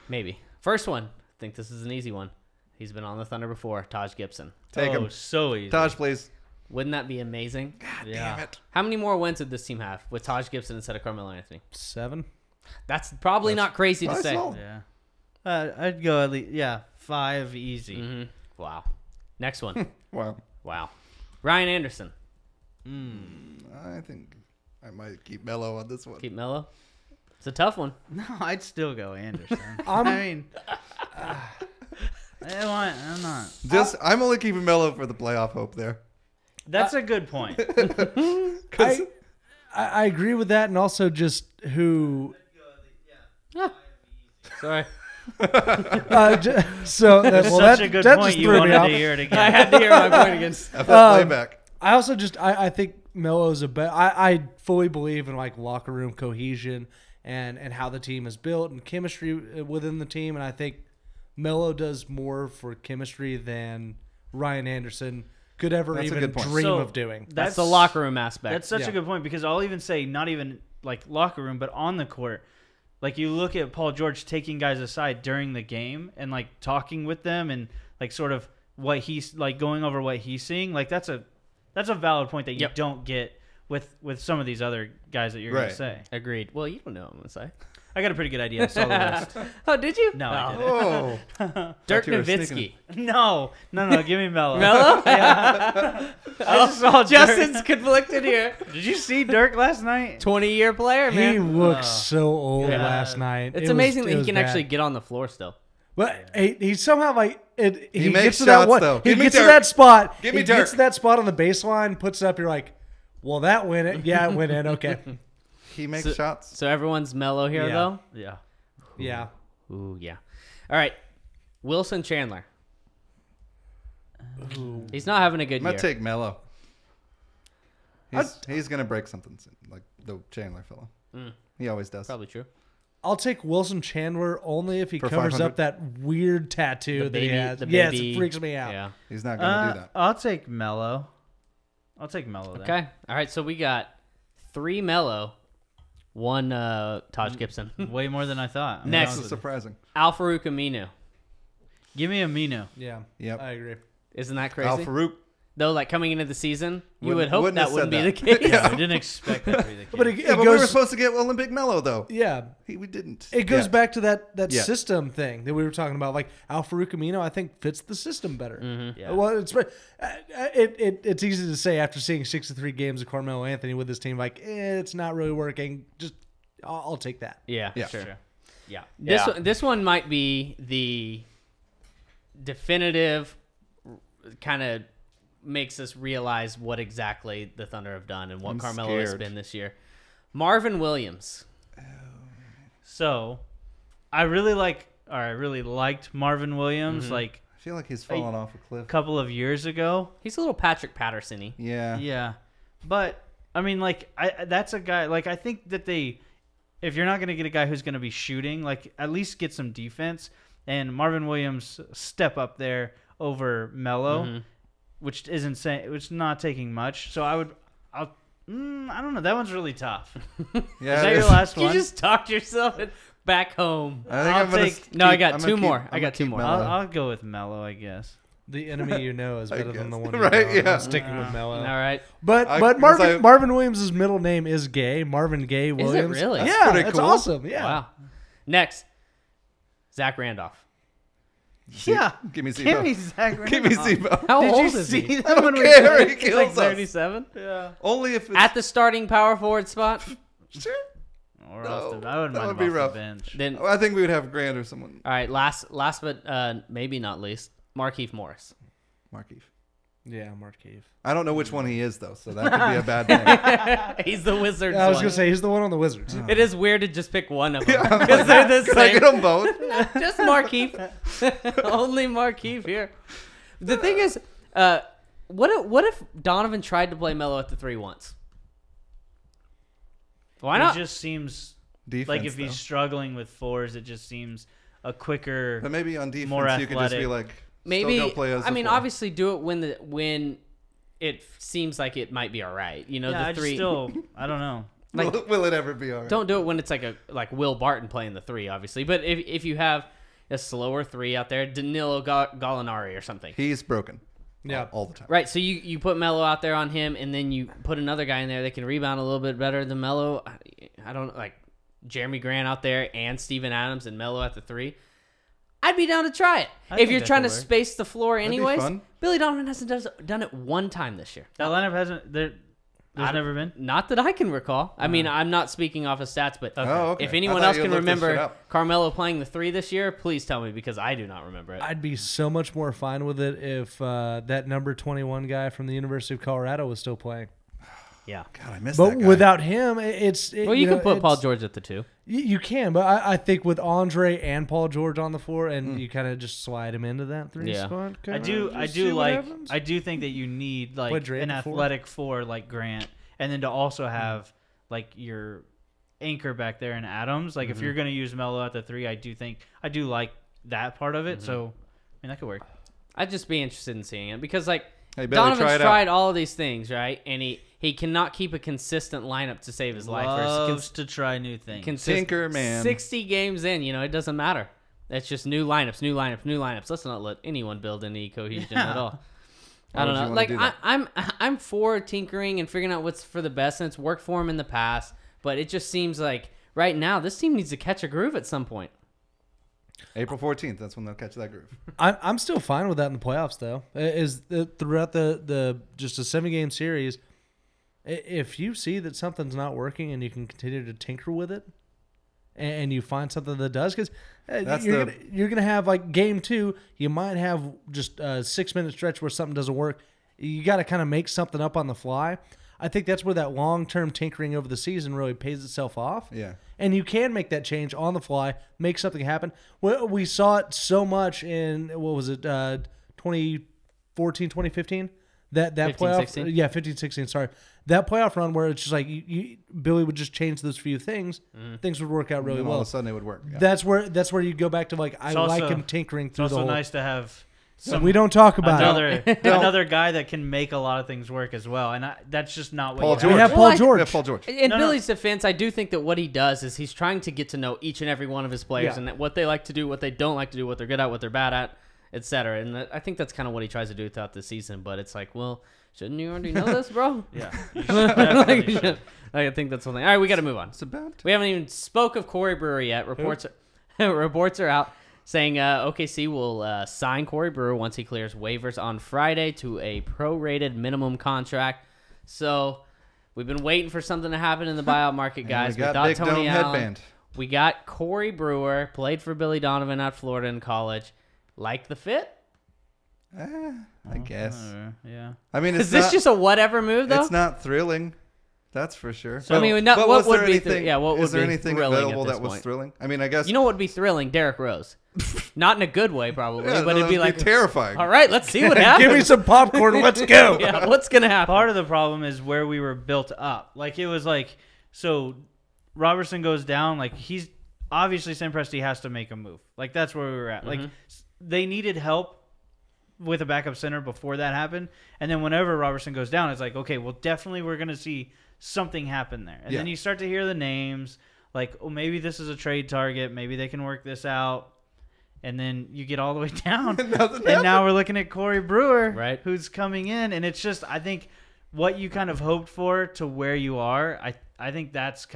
Maybe. First one. I think this is an easy one. He's been on the Thunder before. Taj Gibson. Take him. So easy. Taj, please. Wouldn't that be amazing? Yeah. Damn it. How many more wins did this team have with Taj Gibson instead of Carmelo Anthony? 7. That's probably not crazy to That's say. solid. Yeah. I'd go at least, 5 easy. Mm-hmm. Wow. Next one. Wow. Wow. Ryan Anderson. I think I might keep Melo on this one. Keep Melo. It's a tough one. No, I'd still go Anderson. I'm- I mean, I'm not. I'm only keeping Melo for the playoff hope there. That's a good point. I agree with that, and also just who. Sorry. So that, well, Such that, a good that point. just You threw me wanted off. to hear it I again. had to hear my point again. Have that playback. I also just I think Melo's a bet. I fully believe in like locker room cohesion and how the team is built and chemistry within the team, and I think Melo does more for chemistry than Ryan Anderson could ever That's a even good point. dream So, of doing. That's the locker room aspect. That's such Yeah. a good point because I'll even say not even like locker room, but on the court. Like you look at Paul George taking guys aside during the game and like talking with them and like sort of what he's like going over what he's seeing. Like that's a valid point that you Yep. don't get with some of these other guys that you're Right. gonna say. Agreed. Well, you don't know what I'm going to say. I got a pretty good idea. I saw the list. Oh, did you? No, I Oh. Dirk you were Nowitzki. sneaking No, give me Melo. Melo? I just saw Dirk. Justin's conflicted here. Did you see Dirk last night? 20-year player, He man. looked so old yeah. last night. It's It amazing was- that it he was can bad. actually get on the floor still. But he somehow like it. He makes gets to that shots, one. though. He Give me gets to Dirk. that spot. Give me he gets Dirk. to that spot on the baseline, puts it up. You're like, well, that went it. Yeah, it went in. Okay. He makes So- shots. So everyone's mellow here, Yeah. though? Yeah. Yeah. Ooh, yeah. All right. Wilson Chandler. He's not having a good I'm gonna year. take Melo. He's gonna break something soon, like the Chandler fellow. He always does. Probably true. I'll take Wilson Chandler only if he For covers 500? up that weird tattoo The that he baby- has. the Yes, baby- it freaks me out. Yeah. He's not gonna do that. I'll take Melo. Then. Okay. All right. So we got 3 Melo, 1 Taj Gibson. Way more than I thought. I'm Next. honest This is with surprising. Al Farouk Aminu. you. Give me a Mino. Yeah. Yep. I agree. Isn't that crazy? Al Farouk. Though, like coming into the season, you Wouldn't- would hope wouldn't that have wouldn't be said the that. case. I didn't expect that to be the case. But it Yeah, but goes, we were supposed to get Olympic Mellow though. yeah. We didn't. It goes Yeah. back to that Yeah. system thing that we were talking about. Like Al Farouk Amino, I think fits the system better. Yeah. Well, it's easy to say after seeing 63 games of Carmelo Anthony with this team. Like it's not really working. Just I'll take that. Yeah, Yeah. sure. Sure. Yeah. This one might be the definitive kind of makes us realize what exactly the Thunder have done and what I'm Carmelo has scared. been this year. Marvin Williams. So, I really liked Marvin Williams like I feel like he's fallen off a cliff. a couple of years ago. He's a little Patrick Patterson-y. Yeah. Yeah, but I mean, like, that's a guy. Like, I think that if you're not gonna get a guy who's gonna be shooting, like, at least get some defense. And Marvin Williams step up there over Melo, which isn't saying, which is not taking much. So I don't know. That one's really tough. Yeah. Is that it your is. last You one? just talked yourself back home. I think I'll I'm gonna take- keep- No, I got I'm 2 gonna more. keep- I I'm got gonna 2 keep more. Melo. I'll go with Melo, I guess. The enemy you know is better than the one you Right, don't. yeah. I'm sticking with Melo. All right. But I- but 'cause Marvin Williams' middle name is Gay. Marvin Gay Is it Williams. really? That's Yeah, pretty that's cool. awesome. Yeah. Wow. Next, Zach Randolph. Yeah, Give me give me Zebo. Zach. Give me Randolph. Zebo. How Did old you is see he? that when we care. played? He He's like kills us. 37. Yeah. Only if it's At the starting power forward spot. Sure. Or No, off the, I wouldn't that mind would him be off rough. the bench. Then, I think we would have Grant or someone. all right. Last but maybe not least, Markieff Morris. Markeith. Yeah, Markieff. I don't know which one he is though, so that could be a bad thing. He's the Wizards. I was one. gonna say he's the one on the Wizards. It is weird to just pick one of them because they're the Can I same. get them both? Just Markieff. Only Markieff here. The thing is, what if Donovan tried to play Melo at the 3 once? Why not? It just seems Defense, like if though. he's struggling with fours, it just seems a quicker. But maybe on defense more you could just be athletic. like, Maybe. still go play as I a mean, 4. obviously, do it when it seems like it might be all right. You know, Yeah, the I just 3. still, I don't know. Will it ever be alright? Don't do it when it's like Will Barton playing the 3, obviously. But if you have a slower 3 out there, Danilo Gallinari or something. He's broken. Yeah. All the time. Right, so you put Melo out there on him, and then you put another guy in there that can rebound a little bit better than Melo. I don't like Jeremy Grant out there and Steven Adams and Melo at the 3. I'd be down to try it. I If think you're that trying to could work. space the floor be anyways, fun. Billy Donovan hasn't done it one time this year. That lineup hasn't. There's never been. Not that I can recall. I mean, I'm not speaking off of stats, but Oh, okay. if I anyone thought else you can looked this shit remember up. Carmelo playing the 3 this year, please tell me because I do not remember it. I'd be so much more fine with it if that number 21 guy from the University of Colorado was still playing. Yeah. God, I missed But that guy. without him, Well, you can put Paul George at the 2. You can, but I think with Andre and Paul George on the floor, and you kind of just slide him into that 3 Yeah. spot. I do I do think that you need Play like Dre an at the 4. athletic 4 like Grant, and then to also have like your anchor back there in Adams. Like if you're gonna use Melo at the 3, I do like that part of it. So I mean that could work. I'd just be interested in seeing it because like Hey, Billy, Donovan's try it out. tried all of these things, right? And he cannot keep a consistent lineup to save his life. Loves to try new things. Tinker, man. 60 games in, it doesn't matter. That's just new lineups. Let's not let anyone build any cohesion at all. Why I don't would you know. wanna Like do that? I'm for tinkering and figuring out what's for the best, and it's worked for him in the past. But it just seems like right now this team needs to catch a groove at some point. April 14th. That's when they'll catch that groove. I'm still fine with that in the playoffs, though. Throughout the just a 7-game series, if you see that something's not working and you can continue to tinker with it, and you find something that does, because you're gonna have like game 2, you might have just a 6-minute stretch where something doesn't work. You got to kind of make something up on the fly. I think that's where that long-term tinkering over the season really pays itself off. Yeah. And you can make that change on the fly, make something happen. We saw it so much in, 2014, 2015? That 15, playoff, 16? Yeah, 15, 16, sorry. That playoff run where it's just like Billy would just change those few things, things would work out really And all well. of a sudden it would work. Yeah. That's where you go back to like I It's like also- him tinkering It's through the also whole. nice to have We don't talk about it. another guy that can make a lot of things work as well, and that's just not what Paul you George. We have Well, Paul George. Yeah, Paul George. In No. Billy's defense, I do think that what he does is he's trying to get to know each and every one of his players Yeah. and what they like to do, what they don't like to do, what they're good at, what they're bad at, etc. And I think that's kind of what he tries to do throughout the season. But it's like, well, shouldn't you already know this, bro? Yeah, Like, I think that's something. All right, we got to move on. It's about We haven't even spoke of Corey Brewer yet. Reports are out saying OKC will sign Corey Brewer once he clears waivers on Friday to a prorated minimum contract. So we've been waiting for something to happen in the buyout market, guys. we got thought Big Tony Dome Allen. headband. We got Corey Brewer, played for Billy Donovan at Florida in college. Like the fit? I guess. yeah. I mean, Is this just a whatever move, though? It's not thrilling. That's for sure. I mean, not- But what was would there be anything? what would is there be anything thrilling at available this that was point? thrilling? I mean, I guess You know what would be thrilling? Derrick Rose. Not in a good way, probably, yeah, but no, it'd be that'd like, terrifying. all right, let's see what happens. Give me some popcorn. Let's go. Yeah, what's going to happen? Part of the problem is where we were built up. Like, it was like, so Robertson goes down. Like, he's obviously Sam Presti has to make a move. Like, that's where we were at. Like, they needed help with a backup center before that happened. And then whenever Robertson goes down, it's like, okay, well, definitely we're going to see something happen there. And then you start to hear the names. Like, oh, maybe this is a trade target. Maybe they can work this out. And then you get all the way down. And now we're looking at Corey Brewer, Right. who's coming in. And it's just, I think, what you kind of hoped for to where you are, I think that's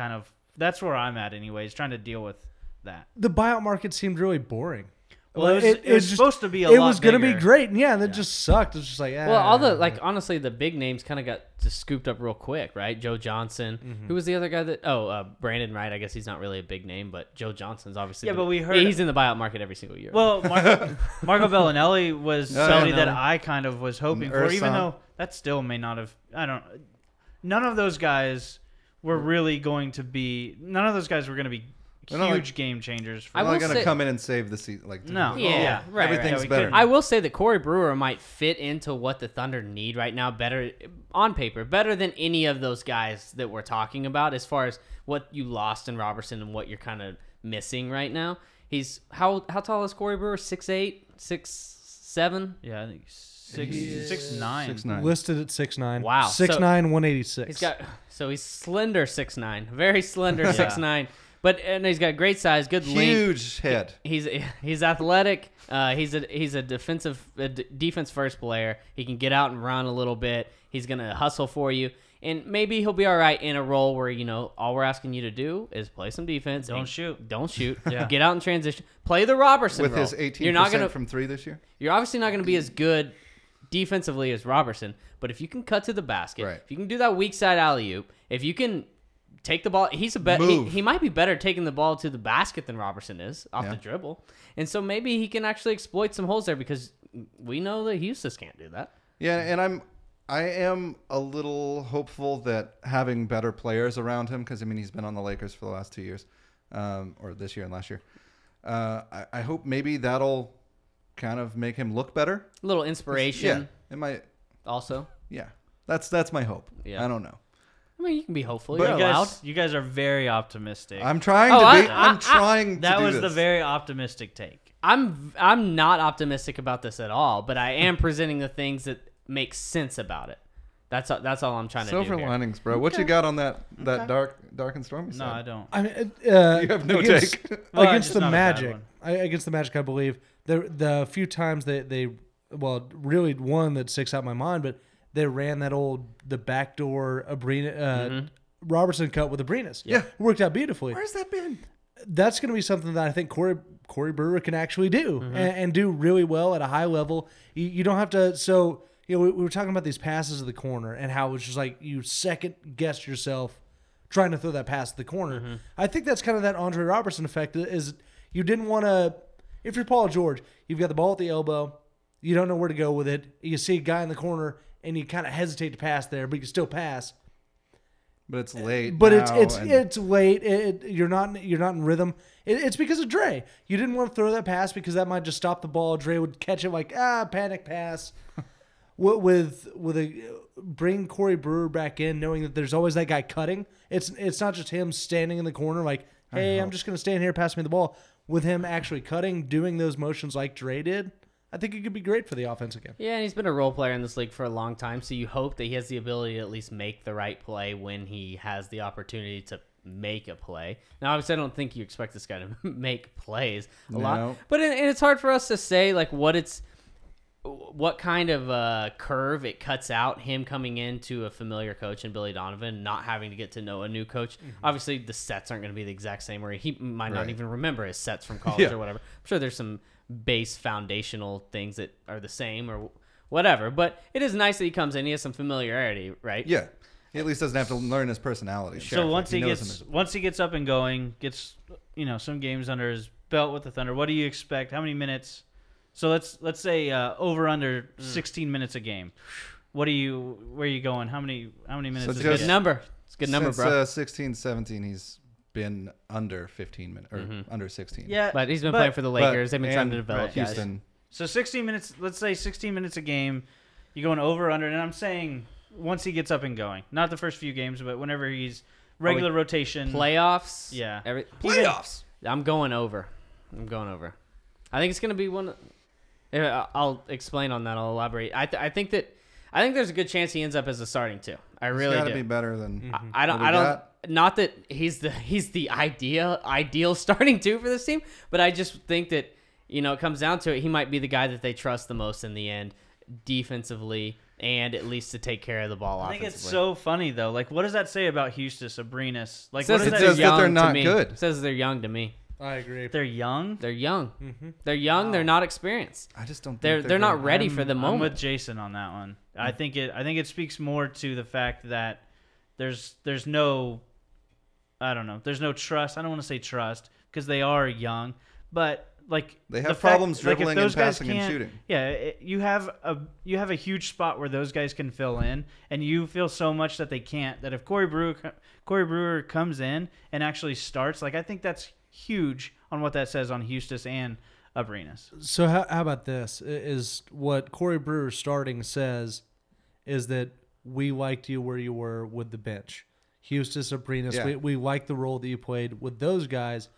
where I'm at anyways, trying to deal with that. The buyout market seemed really boring. Well, it was just- supposed to be a It lot was going to be bigger. great, and yeah, and it just sucked. It's just like, Well, all the honestly, the big names kind of got just scooped up real quick, right? Joe Johnson. Who was the other guy that? Brandon Wright. I guess he's not really a big name, but Joe Johnson's obviously. Yeah, but we heard- he's in the buyout market every single year. Well, Marco Bellinelli was somebody that Bellinelli. I kind of was hoping for, even though that still may not have. None of those guys were really going to be. None of those guys were going to be They're not huge game changers. For I I'm will not going to say- come in and save the season. Like, No. yeah, right. everything's we better. couldn't. I will say that Corey Brewer might fit into what the Thunder need right now better on paper, better than any of those guys that we're talking about as far as what you lost in Robertson and what you're kind of missing right now. He's how tall is Corey Brewer? 6'8", 6'7"? Yeah, I think 6'9". 6'9". listed at 6'9". Wow. 6'9", 186. He's slender 6'9", very slender 6'9", and he's got great size, good length. Huge head. He's athletic. He's a defense first player. He can get out and run a little bit. He's gonna hustle for you, and maybe he'll be all right in a role where all we're asking you to do is play some defense. Don't shoot. Don't shoot. Yeah. Get out in transition. Play the Robertson With role. his 18% You're not gonna. from 3 this year. You're obviously not gonna be as good defensively as Robertson, but if you can cut to the basket, Right. if you can do that weak side alley oop, if you can take the ball, he's a better. Move. He might be better taking the ball to the basket than Robertson is off Yeah. the dribble, and so maybe he can actually exploit some holes there because we know that Houston can't do that. Yeah, and I am a little hopeful that having better players around him, because I mean he's been on the Lakers for the last 2 years, or this year and last year. I hope maybe that'll kind of make him look better. A little inspiration, Yeah, it might. also. Yeah, that's my hope. Yeah. I don't know. I mean, you can be hopeful. But You're You allowed. guys, you guys are very optimistic. I'm trying Oh, to be. I- I'm trying to that do was this. the very optimistic take. I'm not optimistic about this at all, but I am presenting the things that make sense about it. That's all I'm trying to do silver here. linings, bro. What you got on that dark and stormy No, side? I don't. I mean, You have no against, take. Well, against just the not a bad Magic. one. Against the Magic, I believe the few times they really one that sticks out in my mind, but they ran the backdoor Abrina, Robertson cut with Abrinas. Yeah. It worked out beautifully. Where's that been? That's going to be something that I think Corey Brewer can actually do and do really well at a high level. You don't have to. So we were talking about these passes to the corner and how it was just like you second guessed yourself trying to throw that pass to the corner. I think that's kind of that Andre Robertson effect. Is you didn't want to. If you're Paul George, you've got the ball at the elbow. You don't know where to go with it. You see a guy in the corner and you kind of hesitate to pass there, but you can still pass. But it's late. But now, and it's late. You're not in rhythm. It's because of Dre. You didn't want to throw that pass because that might just stop the ball. Dre would catch it like panic pass. Bring Corey Brewer back in, knowing that there's always that guy cutting. It's not just him standing in the corner like, hey, I'm just gonna stand here, pass me the ball. With him actually cutting, doing those motions like Dre did, I think he could be great for the offense again. Yeah, and he's been a role player in this league for a long time, so you hope that he has the ability to at least make the right play when he has the opportunity to make a play. Now, obviously, I don't think you expect this guy to make plays a lot, but and it's hard for us to say like what kind of curve it cuts out him coming into a familiar coach in Billy Donovan, not having to get to know a new coach. Obviously, the sets aren't going to be the exact same, or he might not even remember his sets from college or whatever. I'm sure there's some base foundational things that are the same or whatever, but it is nice that he comes in. He has some familiarity, right? Yeah. He at least doesn't have to learn his personality. So once he gets up and going, gets some games under his belt with the Thunder, what do you expect? How many minutes? So let's say over under 16 minutes a game. Where are you going? How many minutes? So It's a good number. It's a good number, since, bro. 16, 17, he's been under 15 minutes or under 16. Yeah, But he's been playing for the Lakers. They've been trying to develop guys. Houston. So 16 minutes. Let's say 16 minutes a game. You going over under, and I'm saying once he gets up and going, not the first few games, but whenever he's regular Playoffs. rotation, Yeah. Playoffs. I'm going over. I think it's going to be one. I'll explain on that. I'll elaborate. I think there's a good chance he ends up as a starting too. I really Got to do. be better than. I don't. Not that he's the ideal starting two for this team, but I just think that it comes down to it. He might be the guy that they trust the most in the end, defensively, and at least to take care of the ball. I think it's so funny though. Like, what does that say about Houston, Abrinas? Like, Says what does it that says that they're not good. It says they're young to me. I agree. They're young. They're young. They're young. Wow. They're not experienced. I just don't. Think They're not ready for the moment. I'm with Jason on that one. I think it speaks more to the fact that there's no, I don't know. There's no trust. I don't want to say trust because they are young, but like they have problems dribbling and passing and shooting. Yeah, you have a huge spot where those guys can fill in, and you feel so much that they can't. That if Corey Brewer comes in and actually starts, like I think that's huge on what that says on Houston and Abrinas. So how about this? Is what Corey Brewer starting says is that we liked you where you were with the bench. Houston, Abrinas, we like the role that you played with those guys.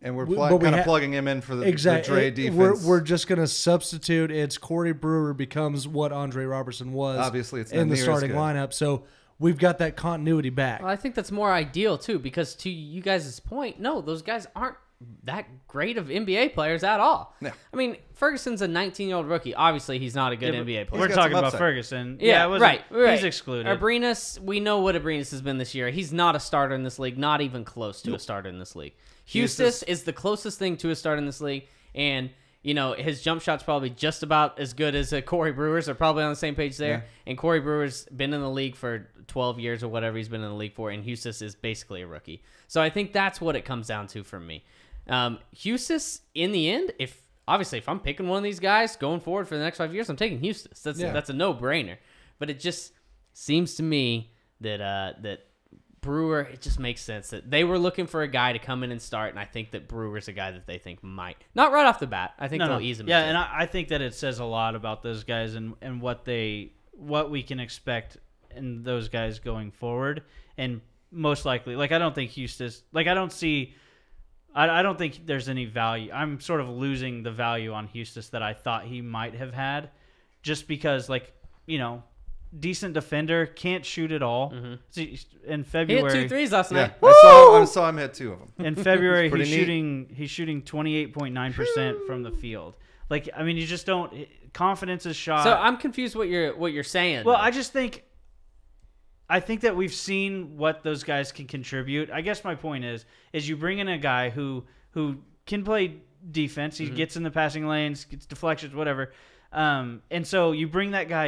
And we're kind of plugging him in for the Dre defense. We're just going to substitute. It's Corey Brewer becomes what Andre Robertson was. Obviously, it's in the starting lineup. So we've got that continuity back. Well, I think that's more ideal too, because to you guys' point, no, those guys aren't that great of NBA players at all. Yeah. I mean, Ferguson's a 19-year-old rookie. Obviously, he's not a good NBA player. We're talking about Ferguson. Yeah, right. He's excluded. Abrinas, we know what Abrinas has been this year. He's not a starter in this league, not even close to a starter in this league. Houston is the closest thing to a start in this league, and his jump shot's probably just about as good as Corey Brewer's. They're probably on the same page there. Yeah. And Corey Brewer's been in the league for 12 years or whatever he's been in the league for, and Houston is basically a rookie. So I think that's what it comes down to for me. Houston, in the end, if I'm picking one of these guys going forward for the next 5 years, I'm taking Houston. That's a no-brainer. But it just seems to me that Brewer, it just makes sense that they were looking for a guy to come in and start, and I think that Brewer's a guy that they think might. Not right off the bat. I think they'll ease him. Yeah, and I think that it says a lot about those guys and what we can expect in those guys going forward. And most likely, like I don't think Houston's, like I don't think there's any value. I'm sort of losing the value on Houston that I thought he might have had just because, decent defender, can't shoot at all. Mm-hmm. In February, he hit 2 threes last night. Yeah, I saw him hit 2 of them. In February, he's shooting 28.9% from the field. Like, I mean, you just don't. Confidence is shot. So I'm confused what you're saying. Well, I think that we've seen what those guys can contribute. I guess my point is you bring in a guy who can play defense. He gets in the passing lanes, gets deflections, whatever. And so you bring that guy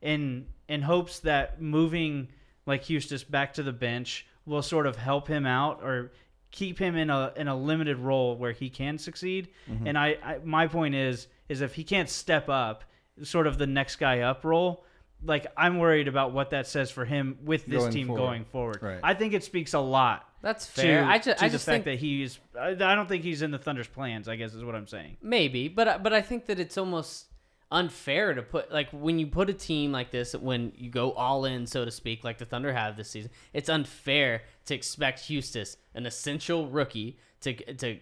in hopes that moving like Houston back to the bench will sort of help him out or keep him in a limited role where he can succeed. Mm-hmm. And my point is if he can't step up, sort of the next guy up role, like I'm worried about what that says for him with this team going forward. Right. I think it speaks a lot. That's fair. I just think fact that he's. I don't think he's in the Thunder's plans, I guess is what I'm saying. Maybe, but I think that it's almost unfair to put, like, when you put a team like this, when you go all in, so to speak, like the Thunder have this season, it's unfair to expect Houston, an essential rookie, to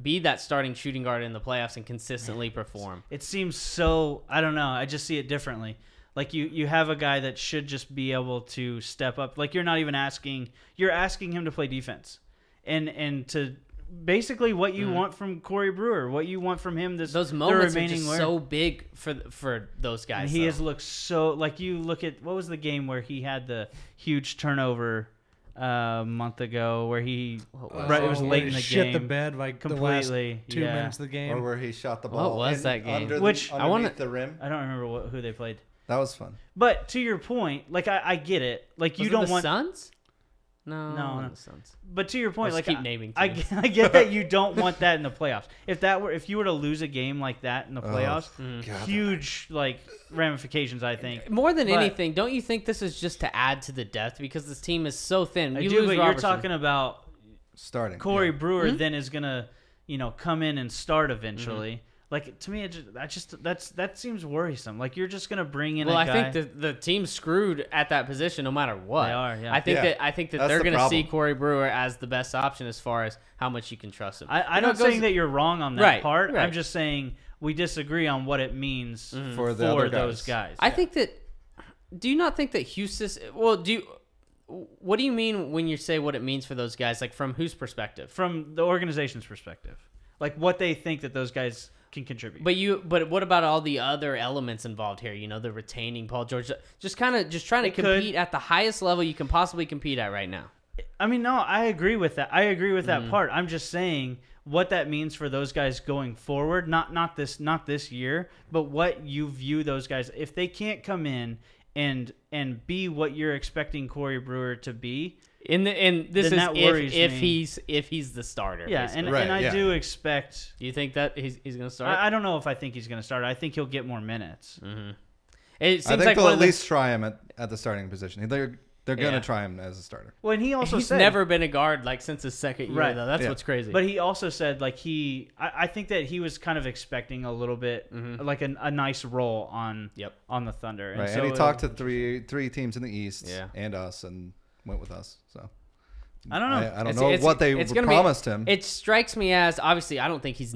be that starting shooting guard in the playoffs and consistently perform. It seems so. I don't know. I just see it differently. Like you have a guy that should just be able to step up. Like you're not even asking. You're asking him to play defense, and to basically what you want from Corey Brewer, what you want from him. Those moments are just so big for those guys. And he has looked so. Like you look at what was the game where he had the huge turnover a month ago, where he it was late in the shit game. the bed like completely. the last 2 minutes of the game. Or where he shot the ball. What was that game? Which I wanna- underneath the rim. I don't remember who they played. That was fun. But to your point, like I get it. Like you Was it don't the want Suns? No, No, it wasn't no. the Suns. But to your point, Let's like keep naming I teams. get that you don't want that in the playoffs. If you were to lose a game like that in the playoffs, huge like ramifications. I think More than But- anything, don't you think this is just to add to the depth because this team is so thin? I You do. lose But Robertson. you're talking about Starting. Corey yeah. Brewer then is gonna come in and start eventually. Like to me, that seems worrisome. Like you're just gonna bring in Well, a I guy. think the team's screwed at that position no matter what. They are, yeah. I think Yeah. that That's they're the going to see problem. Corey Brewer as the best option as far as how much you can trust him. I'm You know, not it goes- saying that you're wrong on that Right, part. right. I'm just saying we disagree on what it means For the other those guys. guys. I think that. Do you not think that Houston? Well, what do you mean when you say what it means for those guys? Like from whose perspective? from the organization's perspective, like what they think that those guys can contribute. But what about all the other elements involved here? You know, the retaining Paul George, just trying to It could. compete at the highest level you can possibly compete at right now. I mean, no, I agree with that. I agree with that part. I'm just saying what that means for those guys going forward. Not this year, but what you view those guys if they can't come in and be what you're expecting Corey Brewer to be. And this Then is that worries if he's the starter. Yeah, basically. and I yeah. do expect. Do you think that he's going to start? I don't know if I think he's going to start. I think he'll get more minutes. It seems I think like they'll one at of the, least try him at the starting position. They're going to Yeah. try him as a starter. Well, and he also he's said never been a guard like since his second year Right. though. That's Yeah. what's crazy. But he also said like I think that he was kind of expecting a little bit like a nice role on the Thunder. Right. so And he talked to three teams in the East Yeah. and us and went with us. So I don't know. I don't know what they gonna promised him. It strikes me as obviously I don't think he's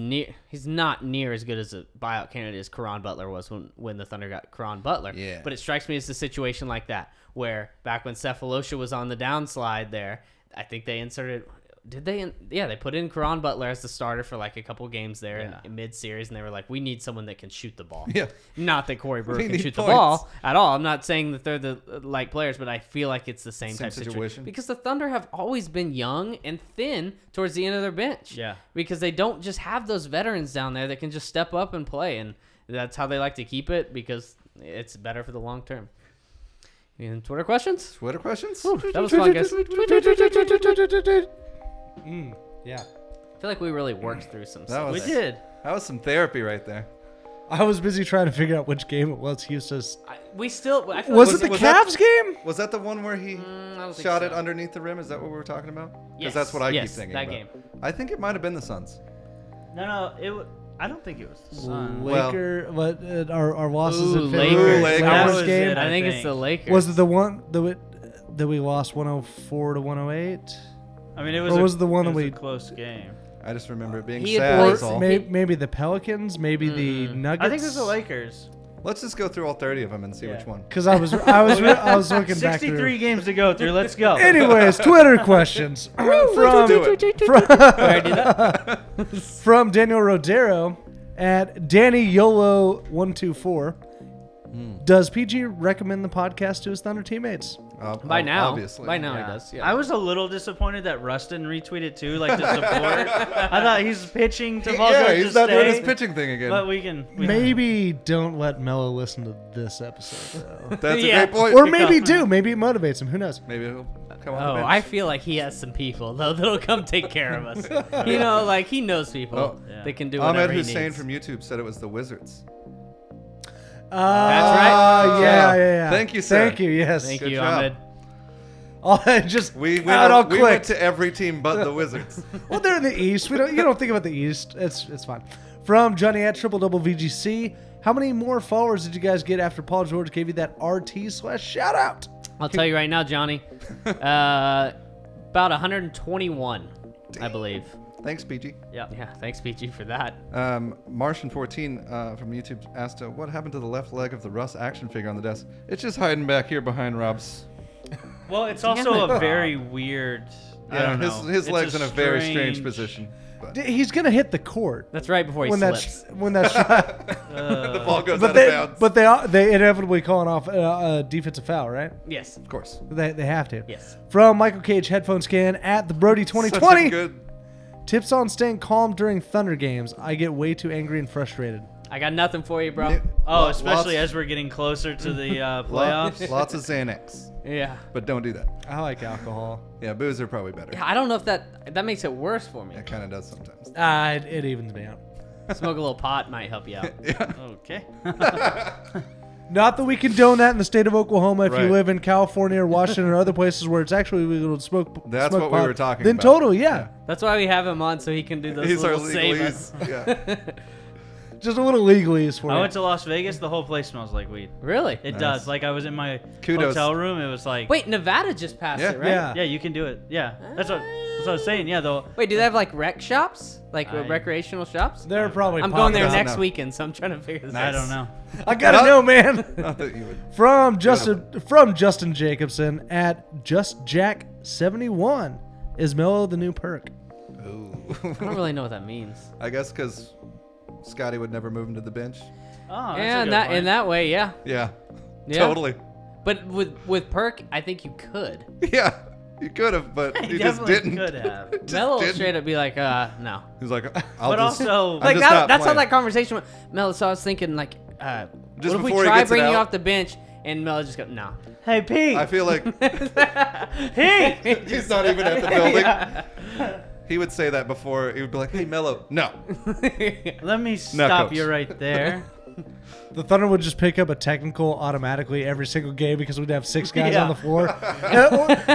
not near as good as a buyout candidate as Caron Butler was when the Thunder got Caron Butler. Yeah. But it strikes me as a situation like that where back when Cephalosha was on the downslide there, I think they inserted. They put in Caron Butler as the starter for like a couple games there in mid-series, and they were like, we need someone that can shoot the ball. Yeah. Not that Corey Brewer We can need shoot the points. ball at all. I'm not saying that they're the like players, but I feel like it's the same type of situation. situation. Because the Thunder have always been young and thin towards the end of their bench. Yeah. Because they don't just have those veterans down there that can just step up and play, and that's how they like to keep it because it's better for the long term. And Twitter questions? Twitter questions? That was fun, guys. Yeah. I feel like we really worked through some That stuff. was- We did. That was some therapy right there. I was busy trying to figure out which game it was. Houston's. I feel Was like it the was that- Cavs game? Was that the one where he I don't think shot so. it underneath the rim? Is that what we were talking about? Because Yes. that's what I keep Yes, thinking that about. game. I think it might have been the Suns. No, I don't think it was the Suns. Laker. What our losses Ooh, in Lakers. February. Lakers. That Lakers was game. it, I think it's think. the Lakers. Was it the one that we lost 104 to 108? I mean, it was. Or was it the one it that was we- a close game? I just remember it being He had sad. played- That's all. Maybe the Pelicans. Maybe the Nuggets. I think it was the Lakers. Let's just go through all 30 of them and see which one. Because I was looking back 63 through. games to go through. Let's go. Anyways, Twitter questions Do from it. from Daniel Rodero at Danny YOLO 124. Does PG recommend the podcast to his Thunder teammates? By now. Obviously. By now Yeah. he does. Yeah. I was a little disappointed that Russ didn't retweet it too, like to support. I thought he's pitching to Paul Yeah, George he's to not doing his stay, pitching thing again. But we can. Maybe don't let Mello listen to this episode. Though. That's Yeah. a great point. Or maybe do. Maybe it motivates him. Who knows? Maybe he'll come on Oh, the bench. I feel like he has some people though that'll come take care of us. You know, like he knows people Oh, that can do whatever Ahmed he Hussein needs. from YouTube said it was the Wizards. That's right. Yeah. Thank you, sir. Thank you. Yes. Thank Good you, job. Ahmed. Just We all went, we went clicked. to every team but the Wizards. Well, they're in the East. You don't think about the East. It's fine. From Johnny at Triple Double VGC. How many more followers did you guys get after Paul George gave you that RT/shout out? I'll tell you right now, Johnny. About 121, I believe. Thanks, PG. Yeah. Yeah, thanks, PG, for that. Martian14 from YouTube asked, what happened to the left leg of the Russ action figure on the desk? It's just hiding back here behind Rob's. Well, it's also a very weird. I Yeah, don't know. his It's leg's in a very strange position. But He's gonna hit the court That's right before he when slips. that's the ball goes but out of bounds. they inevitably calling off a defensive foul, right? Yes. Of course. They have to. Yes. From Michael Cage headphone scan at the Brody Such a 2020. good. Tips on staying calm during Thunder games. I get way too angry and frustrated. I got nothing for you, bro. Yeah. Oh, especially as we're getting closer to the playoffs. Lots of Xanax. Yeah. But don't do that. I like alcohol. Yeah, booze are probably better. I don't know if that makes it worse for me. It kind of does sometimes. It evens me out. Smoke a little pot might help you out. Yeah. Okay. Not that we condone that in the state of Oklahoma. If you Right. live in California or Washington or other places where it's actually legal to smoke, That's smoke what we pot, were talking then about. totally, yeah. That's why we have him on, so he can do those He's our little legalese. savers. Yeah. Just a little legalese for I you. went to Las Vegas. The whole place smells like weed. Really? It Nice. does. Like I was in my Kudos. hotel room. It was like, Wait, Nevada just passed Yeah. it, right? Yeah. yeah, you can do it. Yeah, that's what I was saying. Yeah, though. Wait, do they have like rec shops? Like I- recreational shops? They're probably I'm going there popping next No. weekend, so I'm trying to figure this out. I don't know. up. I gotta know, man. Not that you would. From Justin Jacobson at JustJack71. Is Melo the new perk? Ooh. I don't really know what that means. I guess because Scotty would never move him to the bench. Oh, that's Yeah, a in good that point. in that way, yeah. Yeah. Yeah. Totally. But with Perk, I think you could. Yeah. You could have, but He you just definitely didn't. could have. Just Melo will didn't. straight up be like, no. He's like, I'll But just, also, I'm Like just not that's how playing. that conversation went. Melo, so I was thinking like, Just what if we before he try gets it bringing you out. off the bench? And Melo just go, no. hey Pete, I feel like Pete. he's not even at the building. He would say that before. He would be like, hey, Mello, no. Let me stop coach. you right there. The Thunder would just pick up a technical automatically every single game because we'd have 6 guys Yeah. on the floor.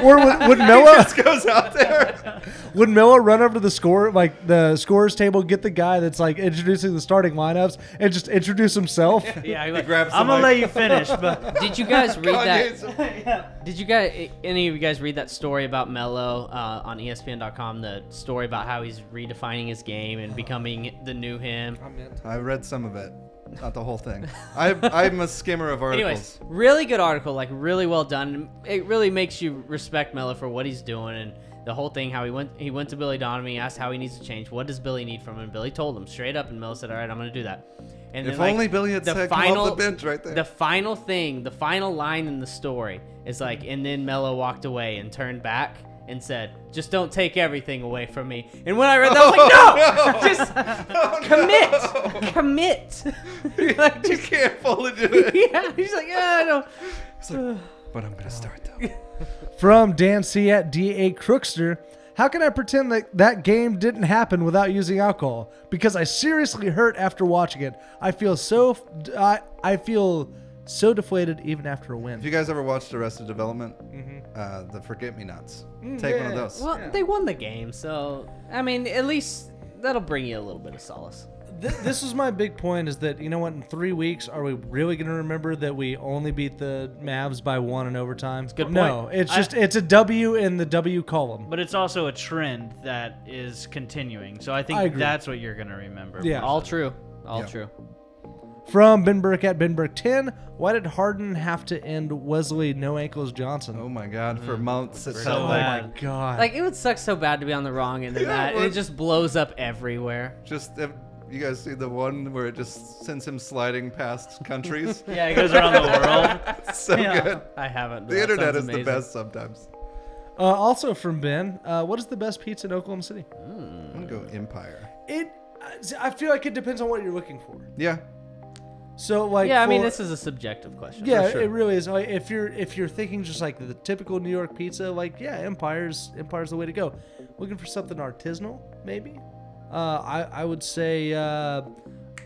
Or would Melo Just goes out there. would Melo run over to the the scorers table, get the guy that's like introducing the starting lineups, and just introduce himself? Yeah, He grabs the I'm gonna mic. let you finish, but Did you guys read that? Kanye's- Did you guys, any of you guys read that story about Melo on ESPN.com? The story about how he's redefining his game and becoming the new him. I read some of it, not the whole thing. I'm a skimmer of articles. Anyways, really good article, like really well done. It really makes you respect Melo for what he's doing and the whole thing. How he went to Billy Donovan, he asked how he needs to change. What does Billy need from him? Billy told him straight up, and Melo said, "All right, I'm going to do that." And If then, only Billy had said, come off the bench right there. The final thing, the final line in the story is like, and then Melo walked away and turned back and said, "Just don't take everything away from me." And when I read that, I was like, "No, just commit." Like, You can't fully do it. yeah, he's like, "Yeah, I know." It's like, but I'm going to start, though. From Dan C at DA Crookster. How can I pretend that that game didn't happen without using alcohol? Because I seriously hurt after watching it. I feel so deflated even after a win. Have you guys ever watched Arrested Development? The Forget-Me-Nots. Take one of those. Well, they won the game, so I mean, at least that'll bring you a little bit of solace. This is my big point: is that, you know what? In 3 weeks, are we really going to remember that we only beat the Mavs by 1 in overtime? good No, point. it's just it's a W in the W column. But it's also a trend that is continuing. So I think I agree. that's what you're gonna remember. Yeah. All true, all Yeah. true. From Ben Burke at Ben Burke 10. Why did Harden have to end Wesley No Ankles Johnson? Oh, my God. For months, it So felt like bad. God! Like it would suck so bad to be on the wrong end of Yeah, that, it and it would. just blows up everywhere. just... You guys see the one where it just sends him sliding past countries? Yeah, it goes around the world. It's so Yeah. good. I haven't. The that internet sounds is the amazing. best sometimes. Also from Ben, what is the best pizza in Oklahoma City? I'm going to go Empire. I feel like it depends on what you're looking for. Yeah. So like, Yeah, I mean, for- this is a subjective question. yeah, for sure. it really is. Like, if you're thinking just like the typical New York pizza, like yeah, Empire's the way to go. Looking for something artisanal, maybe. I would say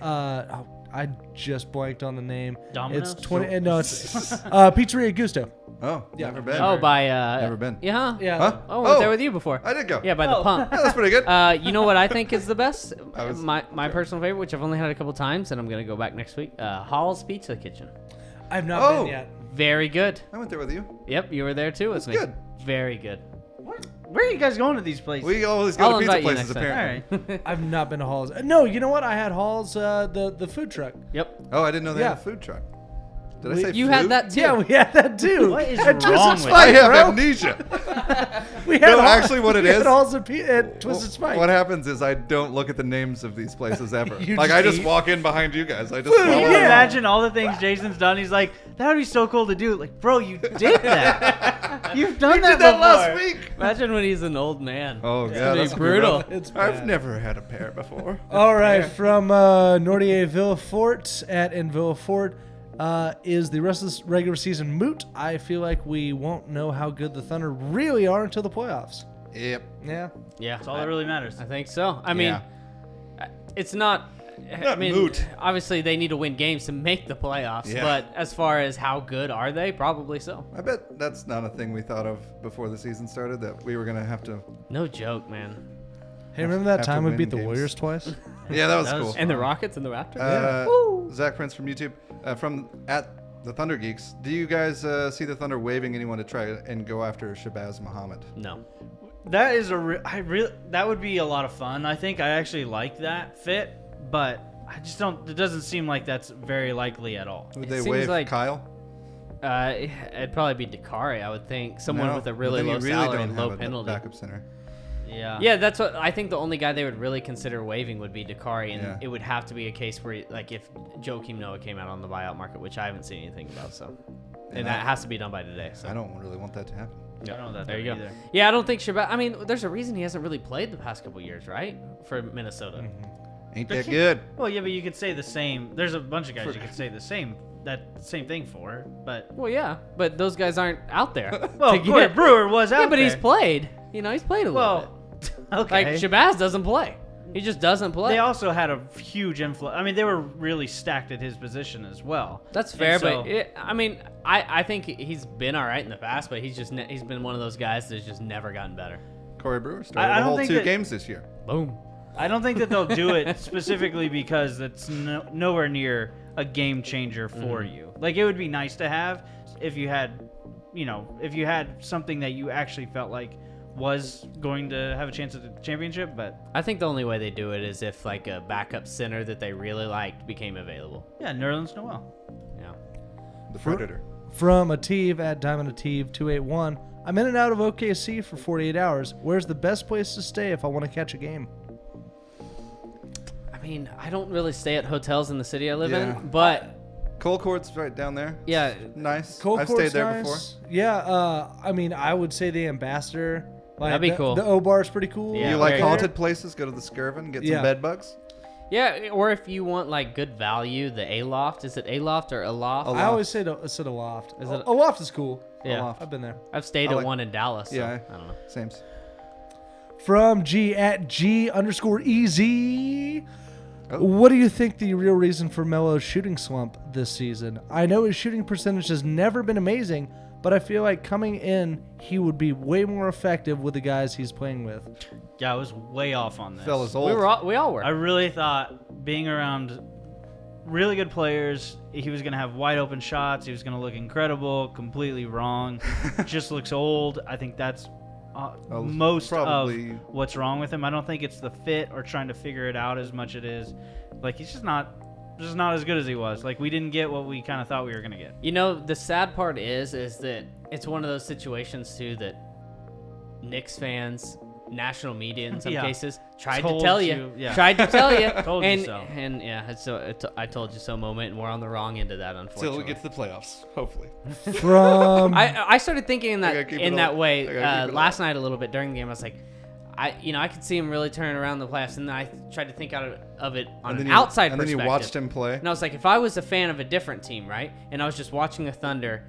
I just blanked on the name. Domino's? It's 20. No, it's Pizzeria Gusto. Oh, Yeah. never been. Oh, by Never been. Yeah. Yeah. Huh? Oh, I was there with you before. I did go. Yeah, by the pump. Yeah, that's pretty good. You know what I think is the best? I was- my personal favorite, which I've only had a couple times, and I'm gonna go back next week. Hall's Pizza Kitchen. I've not Oh. been yet. Very good. I went there with you. Yep, you were there too with That's me. good. Very good. Where are you guys going to these places? We always go I'll to pizza invite you places, next time. apparently. All right. I've not been to Hall's. No, you know what? I had Hall's, the food truck. Yep. Oh, I didn't know they had Yeah. a food truck. Did I We- say You food? had that too. Yeah, we had that too. What is At wrong Twisted with Spike, I have bro. amnesia. We had No, Hall- actually what it we had is- Hall's at Twisted Spike. What happens is I don't look at the names of these places ever. You Like just I just eat? walk in behind you guys. I just Food, follow Can you yeah. imagine all the things Jason's done? He's like, that would be so cool to do. Like, bro, you did that. You've done that did that before. last week. Imagine when he's an old man. Oh It's yeah, gonna be that's brutal. It's I've bad. never had a pair before. All right, from Nordier Villafort at in Villafort. Is the rest of this regular season moot? I feel like we won't know how good the Thunder really are until the playoffs. Yep. Yeah. Yeah. That's all that really matters. I think so. I mean, it's not. I Not mean, moot. obviously they need to win games to make the playoffs. Yeah. But as far as how good are they, probably so. I bet that's not a thing we thought of before the season started, that we were gonna have to. No joke, man. Hey, remember that Have to time we win beat the games. Warriors twice? Yeah, that was That was cool. And the Rockets and the Raptors. Zach Prince from YouTube, from at the Thunder Geeks. Do you guys see the Thunder waving anyone to try and go after Shabazz Muhammad? No. That is that would be a lot of fun. I think I actually like that fit, but I just don't. It doesn't seem like that's very likely at all. Would It they seems wave like- Kyle? It'd probably be Dakari, I would think. Someone No, with a but really then you low salary and low have a penalty. backup center. Yeah. Yeah, that's what I think. The only guy they would really consider waiving would be Dakari, and Yeah. it would have to be a case where, like, if Joakim Noah came out on the buyout market, which I haven't seen anything about. So, and that has to be done by today. So I don't really want that to happen. I don't know that there you go. either. Yeah, I don't think Shabazz. I mean, there's a reason he hasn't really played the past couple years, right? For Minnesota. Ain't that good? Well, yeah, but you could say the same. There's a bunch of guys you could say the same thing for, but Well, yeah, but those guys aren't out there. well, to Corey get- Brewer was out Yeah, but there. he's played. You know, he's played a little bit. Well, okay. Like Shabazz doesn't play. He just doesn't play. They also had a huge influence. I mean, they were really stacked at his position as well. That's And fair, so- but I mean, I think he's been all right in the past, but he's been one of those guys that's just never gotten better. Corey Brewer started I the don't whole think 2 that- games this year. Boom. I don't think that they'll do it specifically because it's nowhere near a game changer for you. Like, it would be nice to have if you had, if you had something that you actually felt like was going to have a chance at the championship, but I think the only way they do it is if like a backup center that they really liked became available. yeah, Nerlens Noel. Yeah. The Predator. From Ativ at Diamond Ativ 281. I'm in and out of OKC for 48 hours. Where's the best place to stay if I want to catch a game? I mean, I don't really stay at hotels in the city I live Yeah. in, but Cole Court's right down there. yeah, Nice. Cold I've Court's stayed there nice. before. Yeah, I mean, I would say the Ambassador. Like, That'd be cool. The O Bar's pretty cool. Yeah, You like very haunted places? Go to the Skirvin, get some Yeah. bed bugs. yeah, or if you want like good value, the A-Loft. Is it A-Loft or A-Loft? I always say said a loft. Is it- A loft is cool. Yeah. Aloft. I've been there. I've stayed I at like- one in Dallas. So Yeah. I don't know. Same. From G at G_EZ. Oh. What do you think the real reason for Melo's shooting slump this season? I know his shooting percentage has never been amazing, but I feel like coming in, he would be way more effective with the guys he's playing with. Yeah, I was way off on this. Fella's old. We all were. I really thought being around really good players, he was going to have wide open shots. He was going to look incredible. Completely wrong. Just looks old. I think that's most probably- of what's wrong with him. I don't think it's the fit or trying to figure it out as much it is. Like, he's just not as good as he was. Like, we didn't get what we kind of thought we were going to get. You know, the sad part is that it's one of those situations too that Knicks fans, national media in some Yeah. cases, tried to Told tell you, you, yeah. tried to tell you, Told you and so. and yeah, it's I told you so moment, and we're on the wrong end of that, unfortunately. Till we get to the playoffs, hopefully. From I started thinking in I gotta that keep in it that up. way I gotta keep it last night a little bit during the game. I was like, I could see him really turning around the playoffs, and then I tried to think out of it on And an then outside and then perspective. you watched him play. And I was like, if I was a fan of a different team, right, and I was just watching the Thunder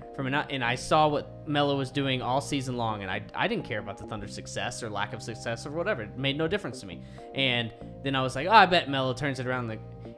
and I saw what Melo was doing all season long, and I didn't care about the Thunder's success or lack of success or whatever. It made no difference to me. And then I was like, oh, I bet Melo turns it around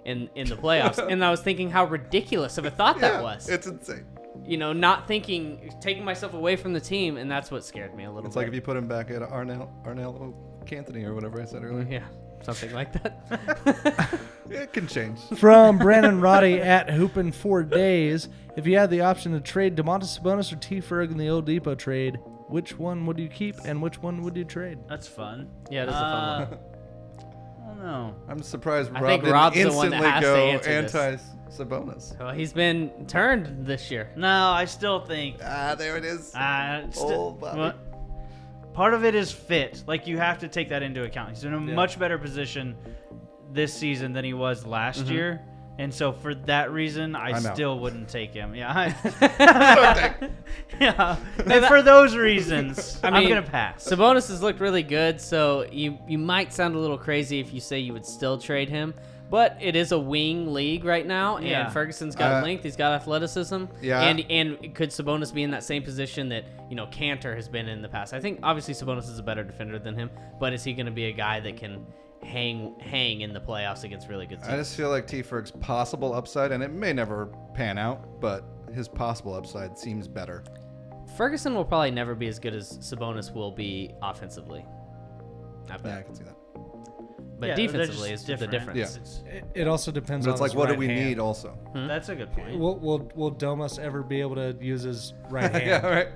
in the playoffs. And I was thinking how ridiculous of a thought that was. It's insane. You know, not thinking, taking myself away from the team, and that's what scared me a little It's bit. like if you put him back at Armelo Canthony or whatever I said earlier. Yeah, something like that. It can change. From Brandon Roddy at Hoopin' 4 Days. If you had the option to trade DeMontis Sabonis or T. Ferg in the Old Depot trade, which one would you keep and which one would you trade? That's fun. Yeah, that's a fun one. I don't know. I'm surprised I Rob think didn't Rob's the one instantly that has to go answer this. anti-Sabonis. Well, he's been turned this year. No, I still think. Ah, there it is. Bobby. Well, part of it is fit. Like, you have to take that into account. He's in a much better position this season than he was last year. And so for that reason, I I'm out. still wouldn't take him. Yeah. Yeah. And for those reasons, I I'm mean, going to pass. Sabonis has looked really good, so you might sound a little crazy if you say you would still trade him. But it is a wing league right now, and Yeah. Ferguson's got length, he's got athleticism. Yeah. And could Sabonis be in that same position that, Cantor has been in the past? I think obviously Sabonis is a better defender than him, but is he going to be a guy that can hang in the playoffs against really good teams? I just feel like T. Ferg's possible upside, and it may never pan out, but his possible upside seems better. Ferguson will probably never be as good as Sabonis will be offensively. I bet. Yeah, I can see that. But Yeah, they're defensively just is the difference. Yeah. It's- It also depends But on it's like, his what do right we hand. need also? That's a good point. Will Domas ever be able to use his right hand? Yeah, right.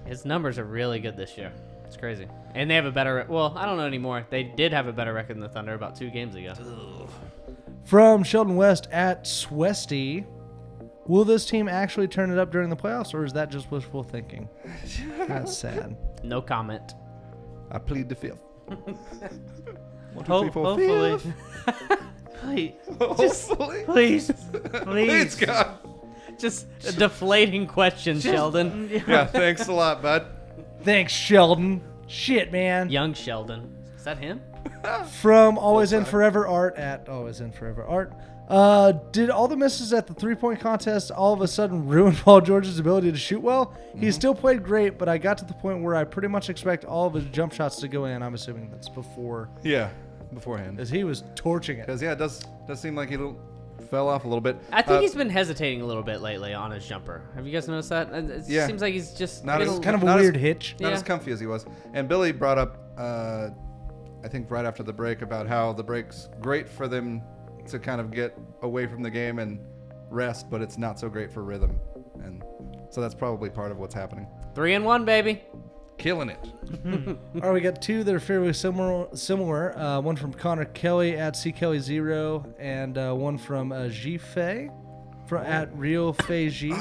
His numbers are really good this year. It's crazy. And they have a better... Well, I don't know anymore. They did have a better record than the Thunder about 2 games ago. From Sheldon West at Swesty, will this team actually turn it up during the playoffs, or is that just wishful thinking? That's sad. No comment. I plead the fifth. Hopefully. Please. Hopefully. Please. Please, Please. God. Just a deflating question, Sheldon. Yeah, thanks a lot, bud. Thanks, Sheldon. Shit, man. Young Sheldon. Is that him? From Always in Forever Art at Always in Forever Art. Did all the misses at the 3-point contest all of a sudden ruin Paul George's ability to shoot well? He still played great, but I got to the point where I pretty much expect all of his jump shots to go in. I'm assuming that's before, Yeah, beforehand. as he was torching it. Because, yeah, it does seem like he fell off a little bit. I think he's been hesitating a little bit lately on his jumper. Have you guys noticed that? It Yeah. seems like he's just... Not as- Kind of a Not as- weird hitch. Not Yeah. as comfy as he was. And Billy brought up, I think right after the break, about how the break's great for them to kind of get away from the game and rest, but it's not so great for rhythm. And so that's probably part of what's happening. 3-1, baby. Killing it. All right, we got 2 that are fairly similar. One from Connor Kelly at CKelly0, and one from Gfei at Real Fei G.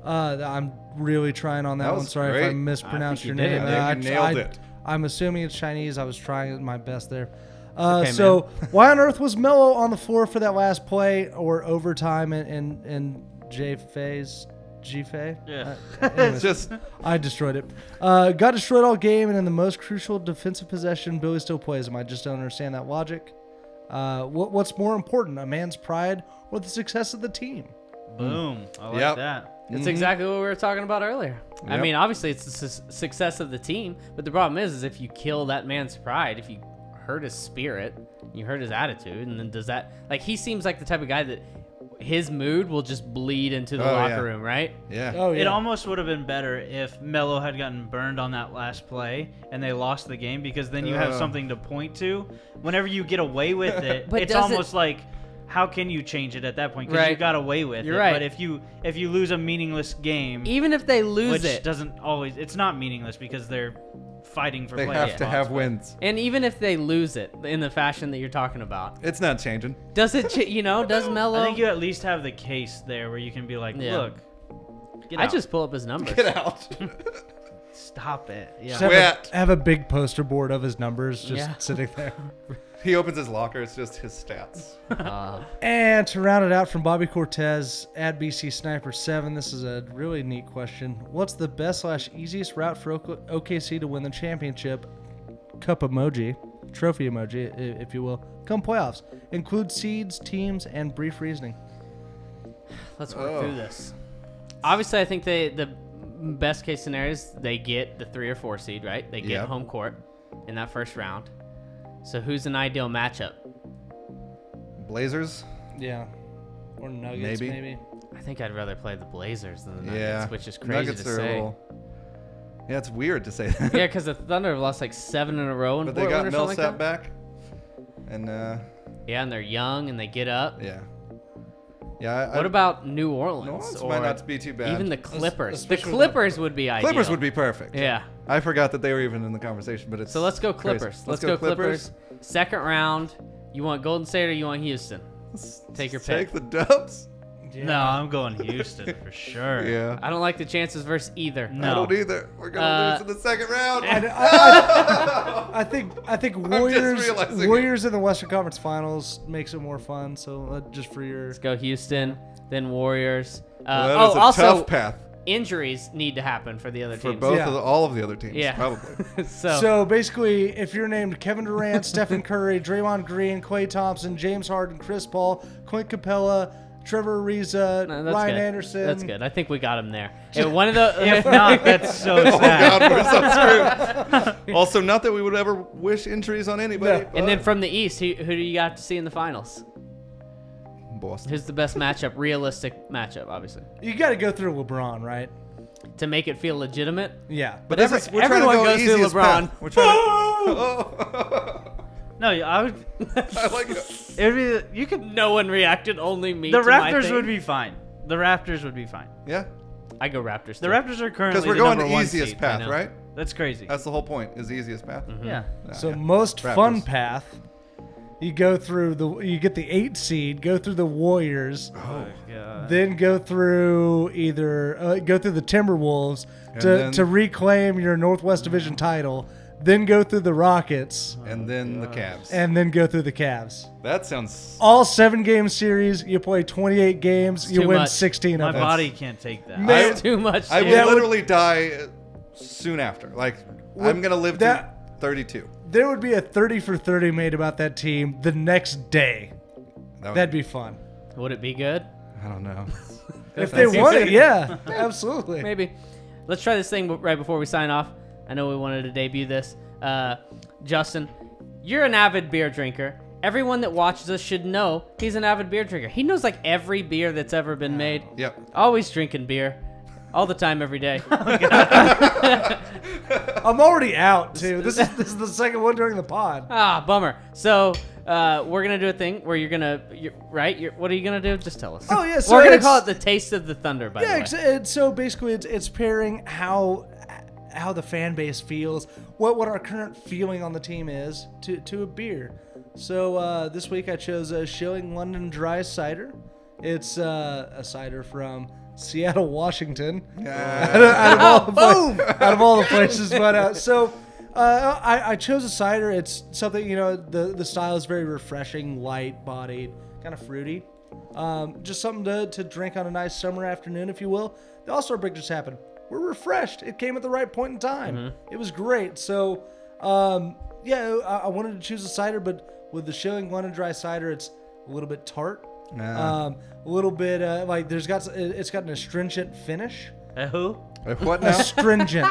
I'm really trying on that, That one. was Sorry if I great. mispronounced I your think you name. did it. I think you nailed it. I'm assuming it's Chinese. I was trying my best there. okay, So, why on earth was Melo on the floor for that last play or overtime in Gfei's? Yeah. Anyways. Just I destroyed it. Got destroyed all game, and in the most crucial defensive possession, Billy still plays him. I just don't understand that logic. What's more important, a man's pride or the success of the team? Boom. I like Yep. that. It's exactly what we were talking about earlier. I Yep. mean, obviously it's the success of the team, but the problem is if you kill that man's pride, if you hurt his spirit, you hurt his attitude, and then does that... Like, he seems like the type of guy that his mood will just bleed into the Oh, locker yeah. room, right? yeah. Oh yeah. It almost would have been better if Melo had gotten burned on that last play and they lost the game, because then you have something to point to. Whenever you get away with it, But it's does it- almost like, how can you change it at that point? Because you Right. got away with You're it. right. But if you lose a meaningless game, Even if they lose which it, doesn't always, it's not meaningless because they're fighting for They playoff have to spots, have but- wins. and even if they lose it in the fashion that you're talking about, It's not changing. does it, does Melo... I think you at least have the case there where you can be like, Yeah. look, get I out. just pull up his numbers. Get out. Stop it. Yeah. Just Quit. have a big poster board of his numbers just Yeah. sitting there. He opens his locker. It's just his stats. And to round it out from Bobby Cortez at BC Sniper 7, this is a really neat question. What's the best/easiest route for OKC to win the championship? Cup emoji, trophy emoji, if you will. Come playoffs. Include seeds, teams, and brief reasoning. Let's work through this. Obviously, I think the best case scenario is they get the 3 or 4 seed, right? They get Yep. home court in that first round. So who's an ideal matchup? Blazers. Yeah. Or Nuggets, Maybe. maybe. I think I'd rather play the Blazers than the Nuggets, Yeah. which is crazy Nuggets to are say. a little. Yeah, it's weird to say that. Yeah, because the Thunder have lost like 7 in a row in But they got Portland or something Millsap like that. back. And Yeah, and they're young and they get up. yeah. Yeah. What about New Orleans? New Orleans or might not be too bad. Even the Clippers. The especially Clippers would be ideal. Clippers would be perfect. Yeah. I forgot that they were even in the conversation, but it's So let's go crazy. Clippers. Let's go Clippers. Second round. You want Golden State or you want Houston? Take your pick. Take the dubs. Yeah. No, I'm going Houston for sure. Yeah. I don't like the chances versus either. No. I don't either. We're gonna lose in the second round. I think realizing Warriors in the Western Conference Finals makes it more fun. So just for your Let's go Houston, then Warriors. Well, that is a also, tough path injuries need to happen for the other for teams. both Yeah. all of the other teams. Yeah. Probably. So basically, if you're named Kevin Durant, Stephen Curry, Draymond Green, Klay Thompson, James Harden, Chris Paul, Clint Capella, Trevor Ariza, No, that's Ryan good. Anderson. That's good. I think we got him there. Yeah, one of the If not, that's so Oh sad. God, we're so screwed. Also, not that we would ever wish injuries on anybody. No. and then from the East, who do you got to see in the finals? Boston. Who's the best matchup? Realistic matchup, obviously, You got to go through LeBron, right? to make it feel legitimate. Yeah. But every- we're trying to everyone go goes through easiest LeBron. path. We're trying to. Oh. No, I would. I like it. It would be. You could. No one reacted. Only me. The to my Raptors thing. would be fine. The Raptors would be fine. Yeah, I go Raptors. The too. Raptors are currently because we're the going number the one easiest seed. path, know. right? That's crazy. That's the whole point. Is the easiest path. Yeah. So Okay. most Raptors. fun path, you get the 8 seed, go through the Warriors, Oh god. then go through go through the Timberwolves And to then- reclaim your Northwest Division title, then go through the Rockets, And then the Cavs. and then go through the Cavs. That sounds. All 7-game series, you play 28 games, you too win much. 16 My of them. body can't take that. Man, That's too much. I dude. would That would- literally die soon after. Like I'm gonna live to that- 32. There would be a 30 for 30 made about that team the next day. That'd be fun. Would it be good? I don't know. If they won it, yeah, absolutely. Maybe. Let's try this thing right before we sign off. I know we wanted to debut this. Justin, you're an avid beer drinker. Everyone that watches us should know he's an avid beer drinker. He knows like every beer that's ever been made. Yep. Always drinking beer. All the time, every day. I'm already out too. This is the second one during the pod. Bummer. So we're gonna do a thing where what are you gonna do? Just tell us. Oh, yeah, so we're gonna it's- call it the Taste of the Thunder. By Yeah, the way. so basically it's pairing how the fan base feels, what our current feeling on the team is to a beer. So this week I chose a Shilling London Dry Cider. It's a cider from Seattle, Washington. out of all the places. But I chose a cider. It's something, the style is very refreshing, light bodied, kind of fruity. Just something to drink on a nice summer afternoon, if you will. The All-Star break just happened. We're refreshed. It came at the right point in time. It was great. So, I wanted to choose a cider, but with the Shilling London Dry Cider, it's a little bit tart. A little bit it's got an astringent finish. Who? What now? Astringent.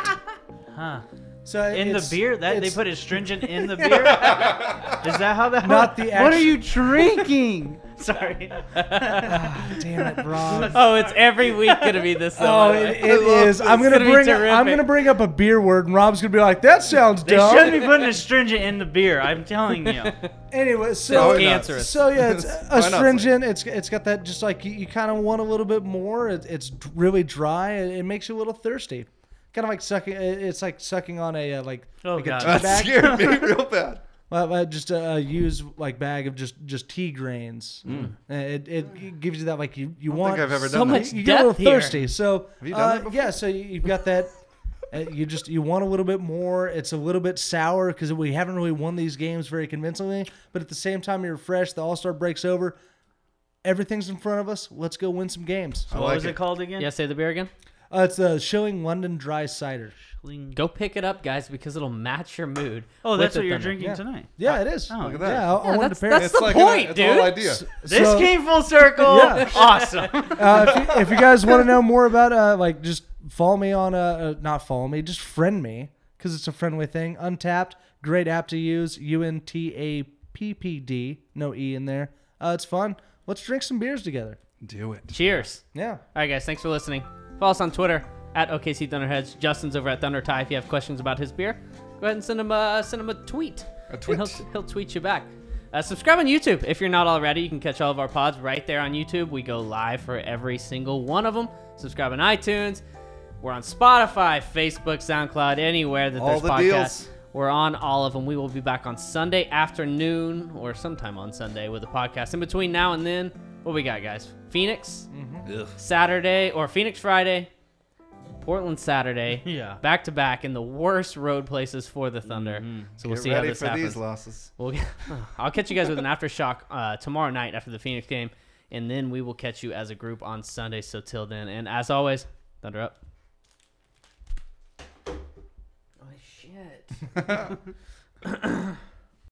Huh. So In the it's- beer? They it's- put astringent in the beer? Is that how that Not the What actu- are you drinking? Sorry. Damn it, Rob. Oh, it's every week gonna be this. Though, Oh, by the way. it is. I'm It's gonna gonna be terrific. I'm gonna bring up a beer word, and Rob's gonna be like, "That sounds They dumb." shouldn't be putting astringent in the beer. I'm telling you. Anyway, so Probably not. cancerous. So yeah, it's Why not? astringent. It's got that just like you kind of want a little bit more. It's really dry. It makes you a little thirsty. Kind of like sucking. It's like sucking on a Oh, like a God. tea That bag. scared me real bad. Just a used like bag of just tea grains. It gives you that like you I don't want. think I've ever so done much that. You get a little depth here. thirsty. So Have you done that before? yeah, so you've got that. You want a little bit more. It's a little bit sour because we haven't really won these games very convincingly. But at the same time, you're fresh. The All-Star break's over. Everything's in front of us. Let's go win some games. I What like was it it. called again? Yeah, say the beer again. It's the Shilling London Dry Cider. Go pick it up, guys, because it'll match your mood. Oh, with that's the what you're Thunder. drinking Yeah. tonight. Yeah, it is. Oh, Look at that. Yeah, I wanted to pair that's it. the like point, it's dude. the whole idea. This So- came full circle. Yeah. Awesome. If you guys want to know more about just follow me on not follow me, just friend me because it's a friendly thing. Untapped, great app to use. UNTAPPD, no E in there. It's fun. Let's drink some beers together. Do it. Cheers. Yeah. All right, guys. Thanks for listening. Follow us on Twitter at OKC Thunderheads. Justin's over at Thunder Tie. If you have questions about his beer, go ahead and send him a tweet. A tweet. And he'll tweet you back. Subscribe on YouTube if you're not already. You can catch all of our pods right there on YouTube. We go live for every single one of them. Subscribe on iTunes. We're on Spotify, Facebook, SoundCloud, anywhere that there's podcasts. Deals. We're on all of them. We will be back on Sunday afternoon or sometime on Sunday with a podcast. In between now and then, what we got, guys? Phoenix Saturday, or Phoenix Friday, Portland Saturday. Yeah. Back to back in the worst road places for the Thunder. So we'll Get see how ready this for happens. these losses. I'll catch you guys with an aftershock tomorrow night after the Phoenix game, and then we will catch you as a group on Sunday. So till then, and as always, Thunder up. Oh shit.